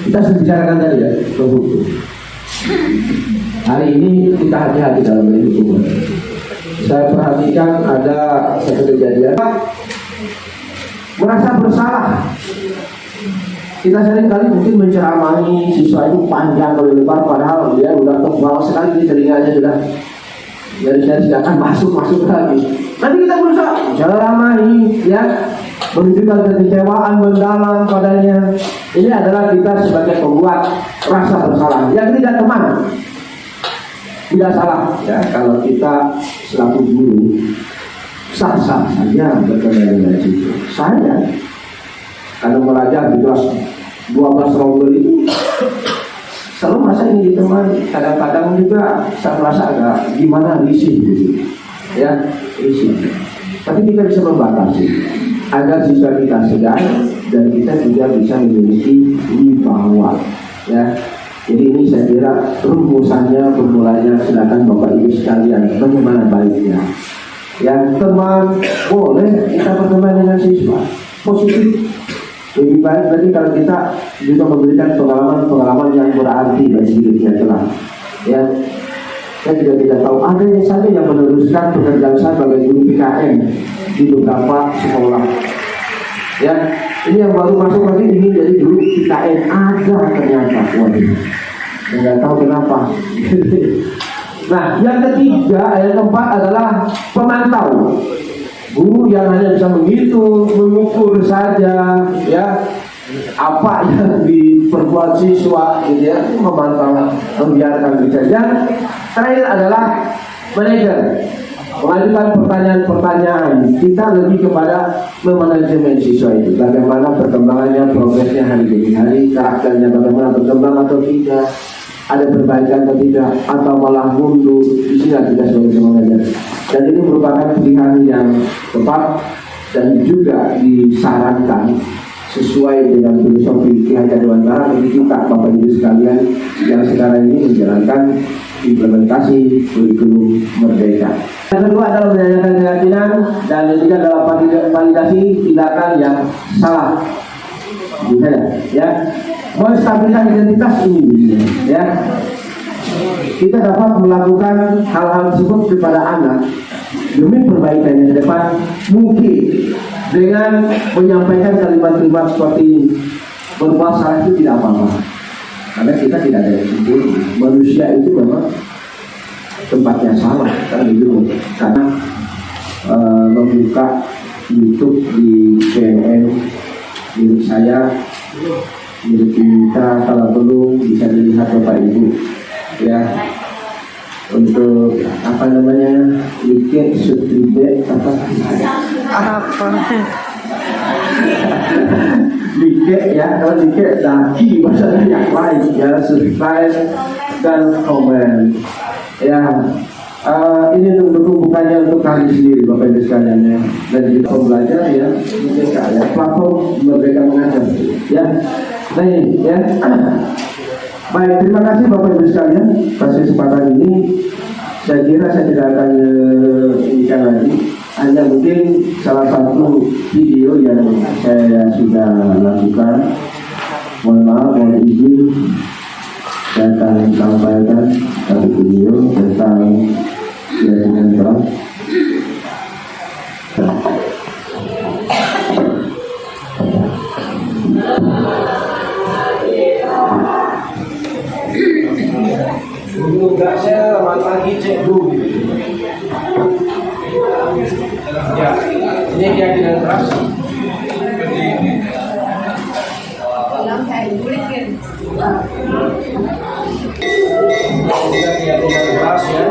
Kita sudah bicarakan tadi ya, pembuku. Hari ini kita hati-hati dalam berhukum. Saya perhatikan ada satu kejadian merasa bersalah. Kita sering kali mungkin menceramai siswa itu panjang lebar, padahal dia udah tebal sekali di telinganya, sudah dari akan masuk lagi. Nanti kita berusaha menceramai, ya, menunjukkan kekecewaan mendalam padanya. Ini adalah kita sebagai pembuat rasa bersalah. Yang tidak kemana? Tidak salah ya kalau kita selaku guru sah-sah saja berkendali dari situ. Saya kalau belajar di kelas 12 rombel itu selalu merasa ingin ditemani. Kadang-kadang juga saya merasa agak gimana risih gitu ya, risih. Tapi kita bisa membatasi agar siswa kita segar dan kita juga bisa memiliki wibawa ya. Jadi ini saya kira rumusannya, formulanya silakan Bapak Ibu sekalian bagaimana baiknya. Yang teman boleh kita berteman dengan siswa positif. Lebih baik tadi kalau kita juga memberikan pengalaman yang berarti bagi dirinya kelak. Ya, saya juga tidak tahu ada yang saja yang meneruskan pekerjaan saya sebagai guru PKN di beberapa sekolah. Ya, ini yang baru masuk lagi ini jadi guru PKN ada ternyata. Waduh, nggak tahu kenapa. Nah, yang ketiga, yang keempat adalah pemantau. Guru yang hanya bisa menghitung, mengukur saja, ya, apa yang diperbuat siswa, gitu ya, memantau, membiarkan begitu. Dan terakhir adalah manajer, mengajukan pertanyaan-pertanyaan. Kita lebih kepada memanajemen siswa itu, bagaimana perkembangannya, progresnya hari demi hari, karakternya bagaimana berkembang atau tidak, ada perbaikan atau tidak, atau malah mundur. Di sini kita sebagai pengajar. Dan ini merupakan pilihan yang tepat dan juga disarankan sesuai dengan filosofi Ki Hajar Dewantara bagi kita Bapak Ibu sekalian yang sekarang ini menjalankan implementasi kurikulum merdeka. Yang kedua adalah menanyakan keyakinan dan yang ketiga adalah validasi tindakan yang salah. Gitu ya. Menstabilkan identitas ini, ya. Kita dapat melakukan hal-hal tersebut kepada anak demi perbaikannya ke depan, mungkin dengan menyampaikan kalimat-kalimat seperti ini. Berbuat salah itu tidak apa-apa, karena kita tidak ada yang sempurna. Manusia itu memang tempatnya salah kan gitu. Karena membuka YouTube di CNN milik saya Jadi kita kalau perlu bisa dilihat Bapak Ibu ya, untuk apa namanya, liket subtribet apa liket ya, kalau liket lagi bahasa yang lain ya, subscribe dan komen ya. Ini untuk bukannya untuk kami sendiri Bapak Ibu sekalian ya, dan juga pembelajar ya, mereka ya, platform Merdeka Mengajar ya. Nah ini ya. Baik, terima kasih Bapak Ibu sekalian atas kesempatan ini. Saya kira saya tidak akan inikan lagi, hanya mungkin salah satu video yang saya sudah lakukan. Mohon maaf, mohon izin, saya akan sampaikan satu video tentang jaringan trust. Enggak, saya lagi cek dulu. Ya, ini keyakinan keras. Bilang saya bulikin. Keyakinan keras ya.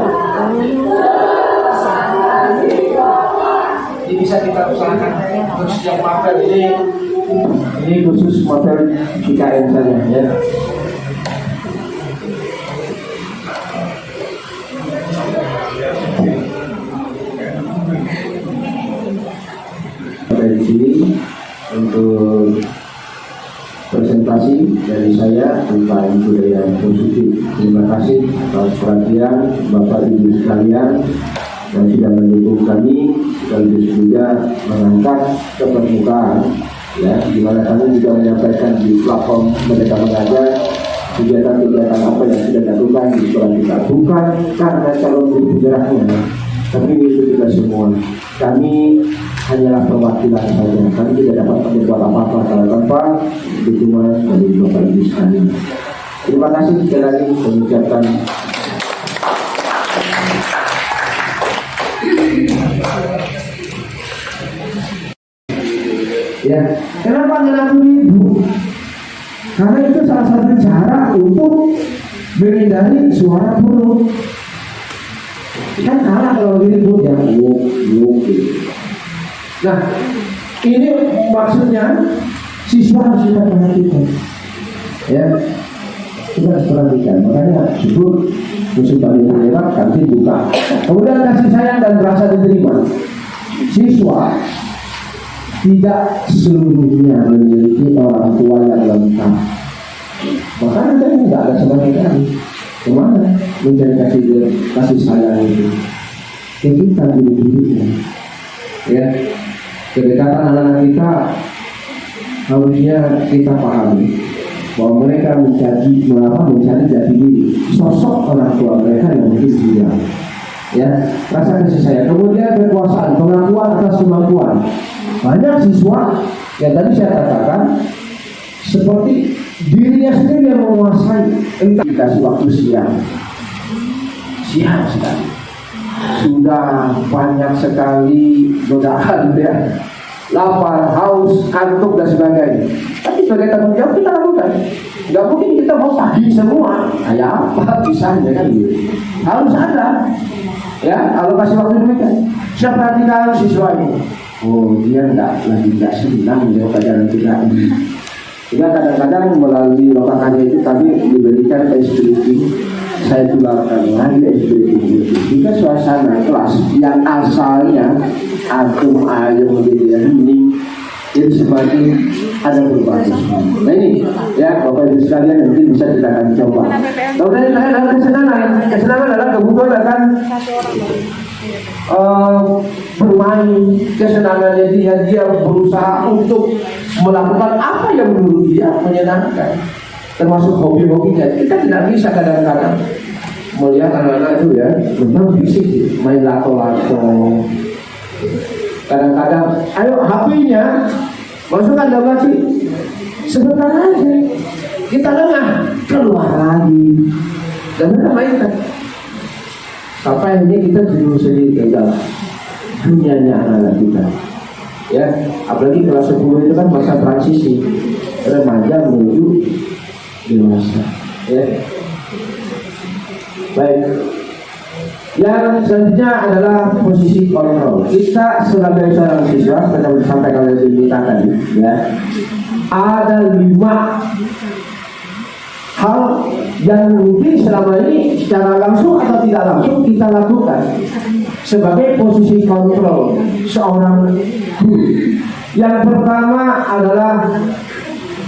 Ini bisa kita usahakan untuk setiap mapel ini khusus mapel IKN saja ya. Dari sini untuk presentasi dari saya tentang budaya positif. Terima kasih atas perhatian Bapak Ibu sekalian yang sudah mendukung kami, sekaligus juga mengangkat ke permukaan ya, di mana kami juga menyampaikan di platform Merdeka Mengajar kegiatan-kegiatan apa yang sudah dilakukan di sekolah kita, bukan karena calon guru penggeraknya, tapi itu kita semua. Kami hanyalah perwakilan saja. Kami tidak dapat berbuat apa-apa kalau tanpa dukungan dari Bapak Ibu sekalian. Terima kasih sekali lagi mengucapkan. Ya, kenapa ngelakuin ibu? Karena itu salah satu cara untuk menghindari suara buruk. Kan kalah kalau ribut ya, yuk. Nah, ini maksudnya siswa harus kita perhatikan, ya, kita harus perhatikan. Makanya syukur musim paling lewat kami buka. Kemudian kasih sayang dan rasa diterima. Siswa tidak seluruhnya memiliki orang tua yang lengkap. Makanya saya nggak ada sebagai kami. Kemana mencari kasih sayang itu? Kita diri-dirinya, ya. Kedekatan anak-anak kita harusnya kita pahami bahwa mereka mencari jati diri, sosok orang tua mereka yang mungkin dia, ya, rasa kasih sayang. Kemudian kekuasaan, pengakuan atas kemampuan. Banyak siswa yang tadi saya katakan seperti dirinya sendiri yang menguasai, entah dikasih waktu siang sekali. Sudah banyak sekali godaan ya, lapar, haus, kantuk dan sebagainya. Tapi sebagai tanggung jawab kita lakukan. Nggak mungkin kita mau pagi semua. Kayak apa bisanya kan gitu. Harus ada. Ya, kalau kasih waktu mereka. Saya perhatikan siswa ini. Oh, dia nggak senang dengan pelajaran kita ini. Sehingga kadang-kadang melalui lokakannya itu kami diberikan SPP. Saya tularkan lagi SPP. Jika suasana kelas yang asalnya adem ayem gitu ya, ini jadi semakin ada perubahan. Nah ini ya Bapak Ibu sekalian mungkin bisa kita akan coba. Kemudian ada kesenangan adalah kebutuhan akan bermain, kesenangannya dia berusaha untuk melakukan apa yang menurut dia menyenangkan, termasuk hobi-hobinya. Kita tidak bisa kadang-kadang melihat anak-anak itu ya memang fisik main lato-lato. Kadang-kadang ayo HP-nya masukkan dalam laci, sebentar aja kita lengah, keluar lagi dan kita mainkan. Sampai ini kita jenuh sendiri dalam dunianya anak-anak kita. Ya, apalagi kelas 10 itu kan masa transisi. remaja menuju dewasa. Ya. Baik. Yang selanjutnya adalah posisi kontrol. Kita sebagai seorang siswa, seperti yang disampaikan oleh Kita tadi, ya, ada 5 hal yang mungkin selama ini secara langsung atau tidak langsung kita lakukan sebagai posisi kontrol seorang guru. Yang pertama adalah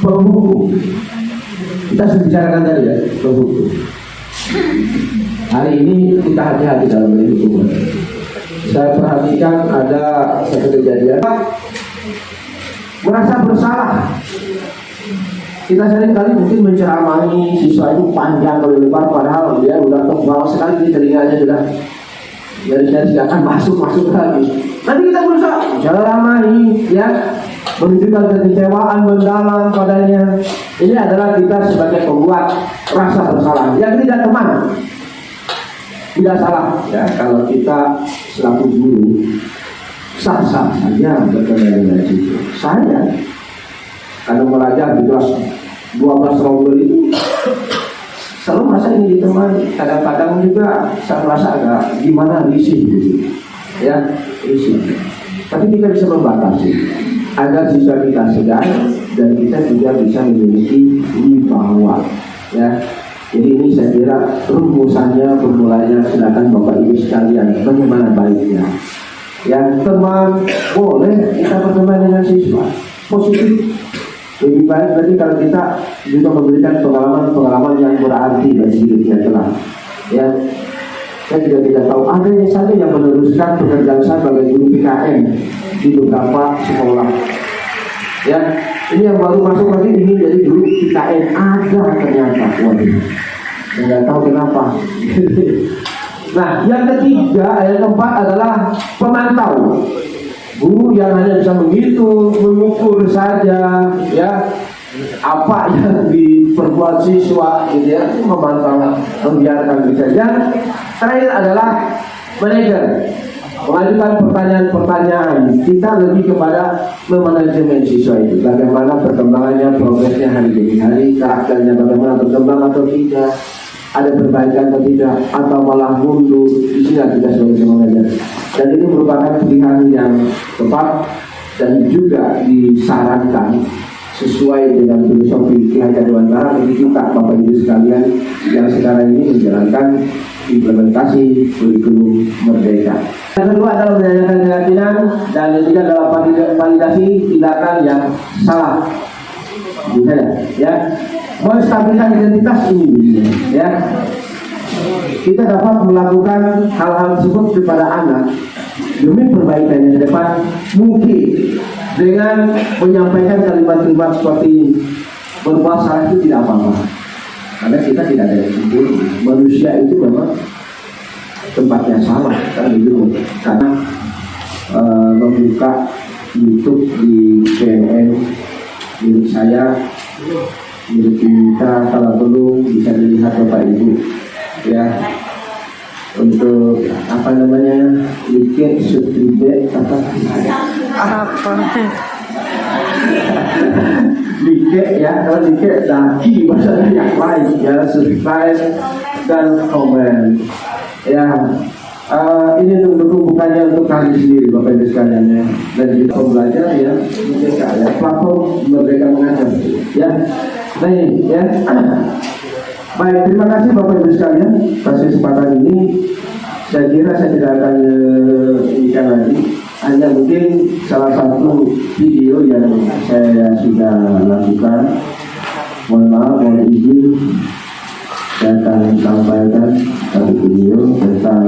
penghukum. Kita sudah bicarakan tadi ya, penghukum. Hari ini kita hati-hati dalam berhukum. Saya perhatikan ada satu kejadian merasa bersalah. Kita sering kali mungkin menceramahi siswa itu panjang kali lebar, padahal dia udah tebal sekali di telinganya, sudah dari saya tidak akan masuk lagi. Nanti kita berusaha ceramahi, ya, menunjukkan kekecewaan mendalam padanya. Ini adalah kita sebagai pembuat rasa bersalah. Yang tidak teman, tidak salah, ya, kalau kita selaku guru sah-sah saja berkenan dengan siswa. Saya kalau belajar di kelas 12 rombel itu selalu merasa ini ditemani. Kadang-kadang juga saya merasa agak gimana, risih gitu, ya, risih. Tapi kita bisa membatasi agar siswa kita sedar dan kita juga bisa memiliki wibawa, ya. Jadi ini saya kira rumusannya, formulanya, silakan Bapak Ibu sekalian, bagaimana baiknya. Yang teman boleh kita berteman dengan siswa, positif. Lebih baik berarti kalau kita juga memberikan pengalaman-pengalaman yang berarti bagi hidupnya kelak. Ya, saya juga tidak tahu ada yang saja yang meneruskan pekerjaan saya sebagai guru PKN di beberapa sekolah. Ya, ini yang baru masuk lagi ini jadi guru PKN ada ternyata. Waduh, saya nggak tahu kenapa. Nah, yang ketiga, yang keempat adalah pemantau. Guru yang hanya bisa menghitung, mengukur saja, ya, apa yang diperbuat siswa, gitu ya, memantau, membiarkan bisa. Yang terakhir adalah manajer, mengajukan pertanyaan-pertanyaan. Kita lebih kepada memanajemen siswa itu, bagaimana perkembangannya, progresnya hari demi hari, karakternya bagaimana berkembang atau tidak, ada perbaikan atau tidak, atau malah mundur. Di sini kita sebagai mengajar. Dan ini merupakan pilihan yang tepat dan juga disarankan sesuai dengan filosofi Ki Hajar Dewantara bagi kita Bapak Ibu sekalian yang sekarang ini menjalankan implementasi kurikulum merdeka. Yang kedua adalah menanyakan keyakinan, dan yang ketiga adalah validasi tindakan yang salah. Misalnya, ya, menstabilkan identitas ini, ya. Kita dapat melakukan hal-hal tersebut kepada anak demi perbaikan yang depan, mungkin dengan menyampaikan kalimat-kalimat seperti berbuat salah itu tidak apa-apa, karena kita tidak ada yang sempurna. Manusia itu memang tempatnya salah, kan gitu. Karena membuka YouTube di CNN milik saya, milik kita, kalau perlu bisa dilihat Bapak Ibu, ya, untuk apa namanya, like, subscribe, apa like, ya, kalau like lagi bahasa yang lain, ya, subscribe dan komen, ya. Ini untuk bukannya untuk kami sendiri Bapak Ibu sekalian, ya, dan juga pembelajar, ya, mereka, ya, platform Merdeka Mengajar, ya. Nah ini, ya. Baik, terima kasih Bapak Ibu sekalian atas kesempatan ini. Saya kira saya tidak akan ingat lagi, hanya mungkin salah satu video yang saya sudah lakukan. Mohon maaf, mohon izin, saya akan sampaikan satu video tentang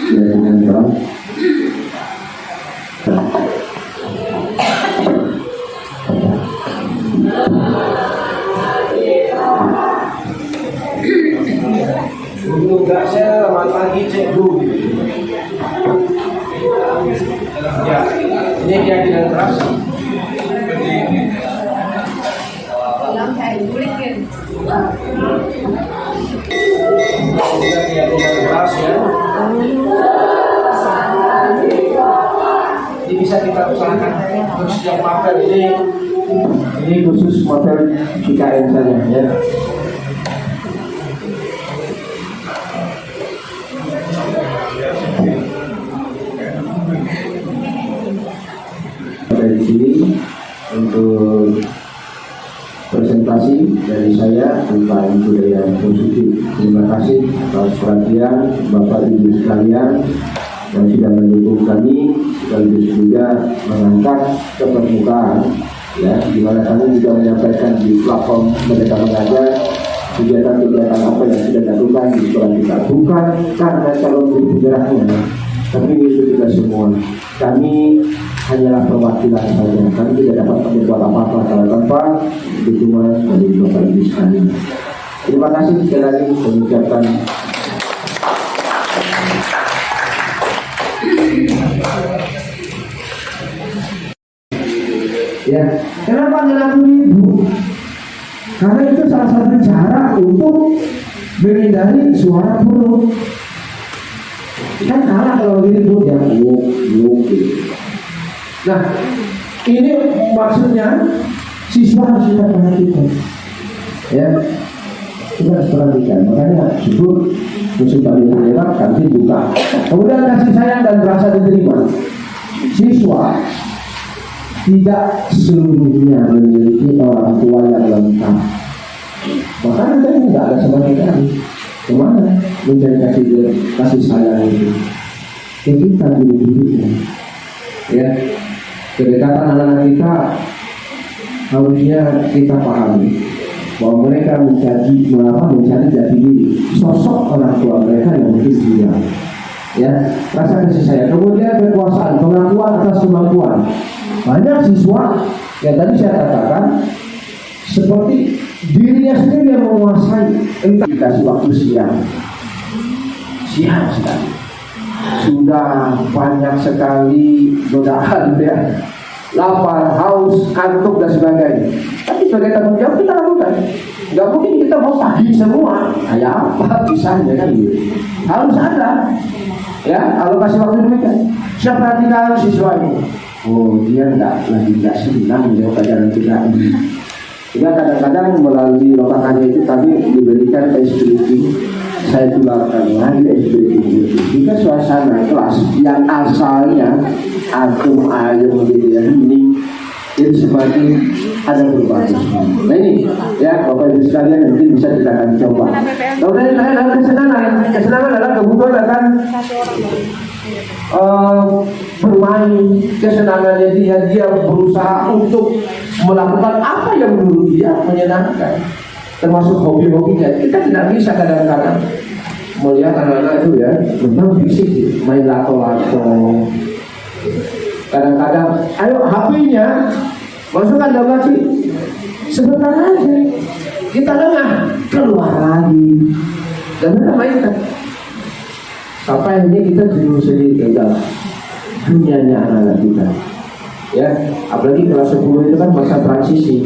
keyakinan keras. Enggak, saya selamat pagi, cek dulu. Ya, ini keyakinan keras. Bilang kayak kulit kan. Ini keyakinan keras, ya. Ini bisa kita usahakan untuk setiap makan ini Ini khusus model IKN saja ya. Dari sini untuk presentasi dari saya tentang budaya positif. Terima kasih atas perhatian Bapak Ibu sekalian yang sudah mendukung kami, sekaligus juga mengangkat ke permukaan ya, di mana kami juga menyampaikan di platform Merdeka Mengajar kegiatan-kegiatan apa yang sudah dilakukan di sekolah kita, bukan karena calon guru penggeraknya, tapi itu kita semua. Kami hanyalah perwakilan saja. Kami tidak dapat berbuat apa-apa kalau tanpa dukungan dari Bapak Ibu sekalian. Terima kasih sekali lagi mengucapkan. Ya, kenapa ngelakuin ibu? Karena itu salah satu cara untuk menghindari suara buruk. Kan kalah kalau ribut ya, Nah, ini maksudnya siswa harus kita perhatikan. Ya, kita harus perhatikan. Makanya syukur musim paling lewat kami buka. Kemudian kasih sayang dan rasa diterima. Siswa tidak seluruhnya memiliki orang tua yang lengkap. Makanya kita tidak ada sama sekali. Kemana mencari kasih sayang itu? Kita diri-dirinya. Ya, kedekatan anak-anak kita harusnya kita pahami bahwa mereka mencari jati diri sosok orang tua mereka yang mungkin dia. Ya, rasa kasih sayang. Kemudian kekuasaan, pengakuan atas kemampuan. Banyak siswa yang tadi saya katakan seperti dirinya sendiri yang menguasai, entah dikasih waktu siang sekali, sudah banyak sekali godaan ya, lapar, haus, kantuk dan sebagainya. Tapi sebagai tanggung jawab kita lakukan. Nggak mungkin kita mau pagi semua, kayak apa bisanya kan gitu. Harus ada ya, alokasi waktu demikian. Saya perhatikan siswa ini. Oh, dia nggak senang ya pelajaran kita ini. Sehingga kadang-kadang melalui lokakannya itu kami diberikan SPT, saya tularkan lagi SPT. Jika suasana kelas yang asalnya adem ayem gitu ya, ini jadi semakin ada perubahan. Nah ini ya Bapak Ibu sekalian mungkin bisa kita akan coba. Kemudian adalah kesenangan adalah kebutuhan akan bermain, kesenangannya dia berusaha untuk melakukan apa yang menurut dia menyenangkan, termasuk hobi-hobinya. Kita tidak bisa kadang-kadang melihat anak-anak itu ya memang bisik main lato-lato. Kadang-kadang ayo HP-nya masukkan dalam laci, sebentar aja kita lengah, keluar lagi dan kita mainkan sampai ini kita jenuh sendiri dalam dunianya anak-anak kita. Ya, apalagi kelas 10 itu kan masa transisi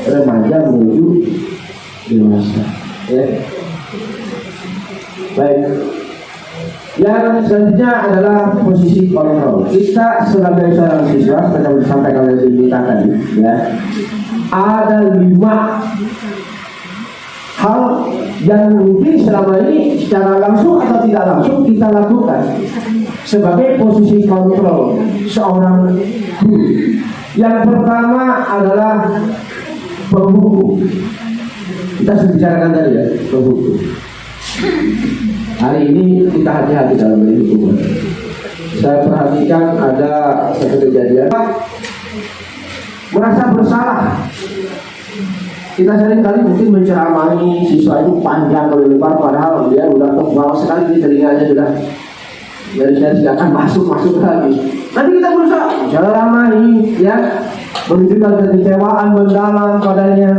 remaja menuju dewasa. Ya, baik. Yang selanjutnya adalah posisi kontrol. Kita sebagai seorang siswa, seperti sampai kalian diminta tadi, ya, ada 5 hal yang mungkin selama ini secara langsung atau tidak langsung kita lakukan sebagai posisi kontrol seorang guru. Yang pertama adalah pembuku. Kita sudah bicarakan tadi ya, pembuku. Hari ini kita hati-hati dalam berhukum. Saya perhatikan ada satu kejadian merasa bersalah. Kita sering kali mungkin menceramai siswa itu panjang lebar, padahal dia udah tebal sekali di telinganya sudah. Jadi saya akan masuk lagi. Nanti kita berusaha ceramai, ya, menunjukkan kekecewaan mendalam padanya.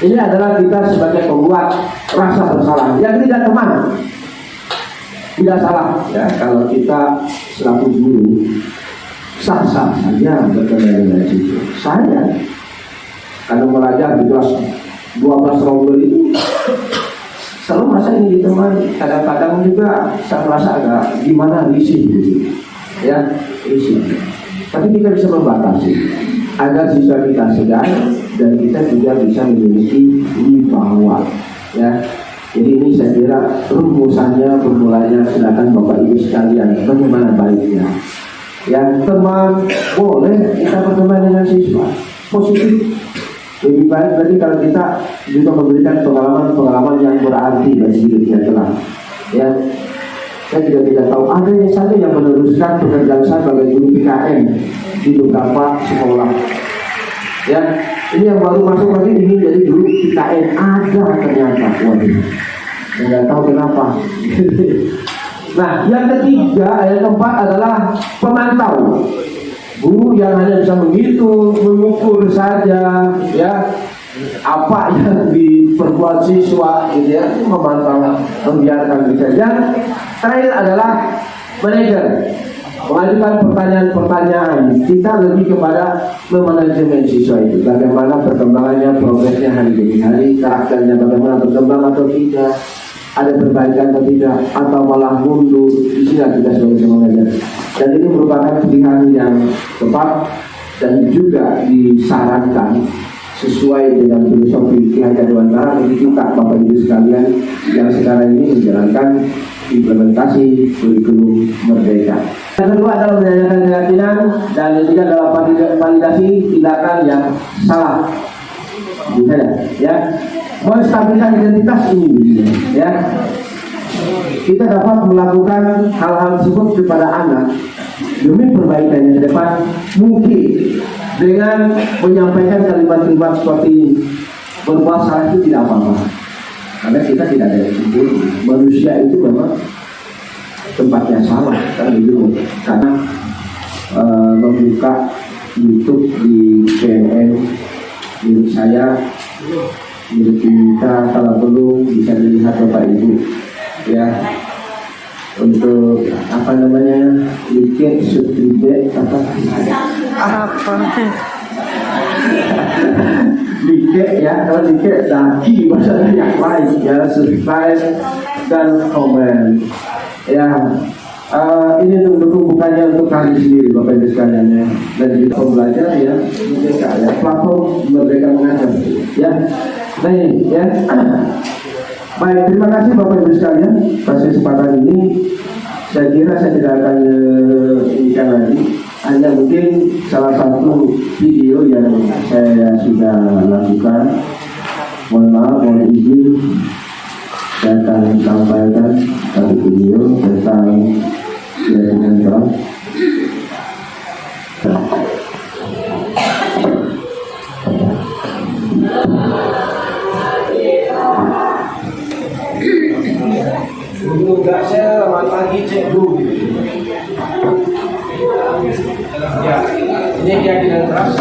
Ini adalah kita sebagai pembuat rasa bersalah. Yang tidak kemana? Tidak salah, ya, kalau kita selaku guru sah-sah saja berkendali dari situ. Saya karena belajar di kelas 12 tahun itu selalu merasa ingin ditemani. Kadang-kadang juga saya merasa agak gimana risih gitu, ya, risih. Tapi kita bisa membatasi. agar siswa kita segar dan kita juga bisa memiliki wibawa, ya. Jadi ini saya kira rumusannya, formulanya, silakan Bapak Ibu sekalian, bagaimana baiknya. Ya, teman boleh kita berteman dengan siswa, positif. Lebih baik berarti kalau kita juga memberikan pengalaman-pengalaman yang berarti bagi hidup kita kelak. Ya, saya juga tidak tahu ada yang saja yang meneruskan pekerjaan saya sebagai guru PKN di beberapa sekolah. Ya, ini yang baru masuk lagi ini jadi guru PKN ada ternyata, waduh, nggak tahu kenapa. Nah, yang ketiga, yang keempat adalah pemantau. Guru yang hanya bisa menghitung, mengukur saja, ya, apa yang diperbuat siswa, gitu ya, memantau, membiarkan bisa. Dan terakhir adalah manajer, mengajukan pertanyaan-pertanyaan. Kita lebih kepada memanajemen siswa itu, bagaimana perkembangannya, progresnya hari demi hari, karakternya bagaimana berkembang atau tidak, ada perbaikan atau tidak, atau malah mundur. Di sini kita sebagai manajer. Dan ini merupakan pilihan yang tepat dan juga disarankan sesuai dengan filosofi Ki Hajar Dewantara bagi kita Bapak Ibu sekalian yang sekarang ini menjalankan implementasi kurikulum merdeka. Yang kedua adalah menanyakan keyakinan dan yang ketiga adalah validasi tindakan yang salah. Ya, menstabilkan identitas ini, ya. Kita dapat melakukan hal-hal tersebut kepada anak demi perbaikannya ke depan, mungkin dengan menyampaikan kalimat-kalimat seperti ini. Berbuat salah itu tidak apa-apa, karena kita tidak ada yang sempurna. Manusia itu memang tempatnya salah, kan gitu. Karena membuka YouTube di CNN milik saya, milik kita, kalau perlu bisa dilihat Bapak Ibu, ya, untuk apa namanya, liket subscribe apa liket, ya, kalau liket daki bahasa yang lain, ya, subscribe dan komen, ya. Ini untuk bukannya untuk kami sendiri Bapak Ibu sekalian, ya, dan juga pembelajar, ya, mereka, ya, platform Merdeka Mengajar, ya. Nah ini, ya. Baik, terima kasih Bapak Ibu sekalian atas kesempatan ini. Saya kira saya tidak akan inikan lagi, hanya mungkin salah satu video yang saya sudah lakukan. Mohon maaf, mohon izin, saya akan sampaikan satu video tentang jaringan trust. Enggak, saya selamat pagi cek dulu. Ya, ini keyakinan keras.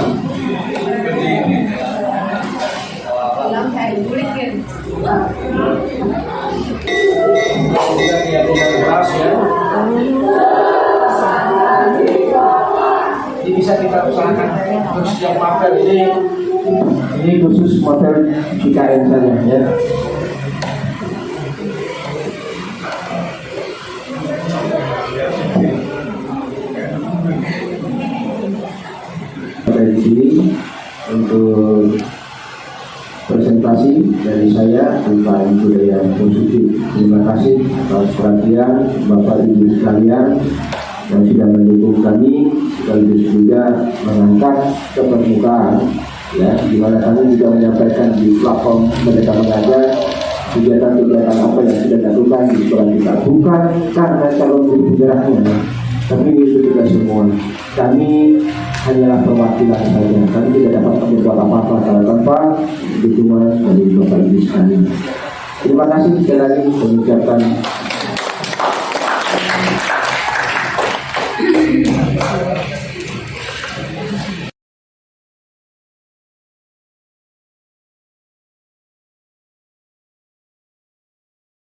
Bilang kayak guling kan. Keyakinan keras, ya. Ini bisa kita usahakan untuk setiap makan ini khusus model PKN saja, ya. Dari sini untuk presentasi dari saya tentang budaya positif. Terima kasih atas perhatian Bapak Ibu sekalian yang sudah mendukung kami, sekaligus juga mengangkat ke permukaan, ya, di mana kami juga menyampaikan di platform Merdeka Mengajar kegiatan-kegiatan apa yang sudah dilakukan di sekolah kita, bukan karena calon guru penggeraknya, tapi itu kita semua. Kami hanyalah perwakilan saja. Kami tidak dapat berbuat apa-apa kalau tanpa dukungan dari Bapak Ibu sekalian. Terima kasih sekali lagi mengucapkan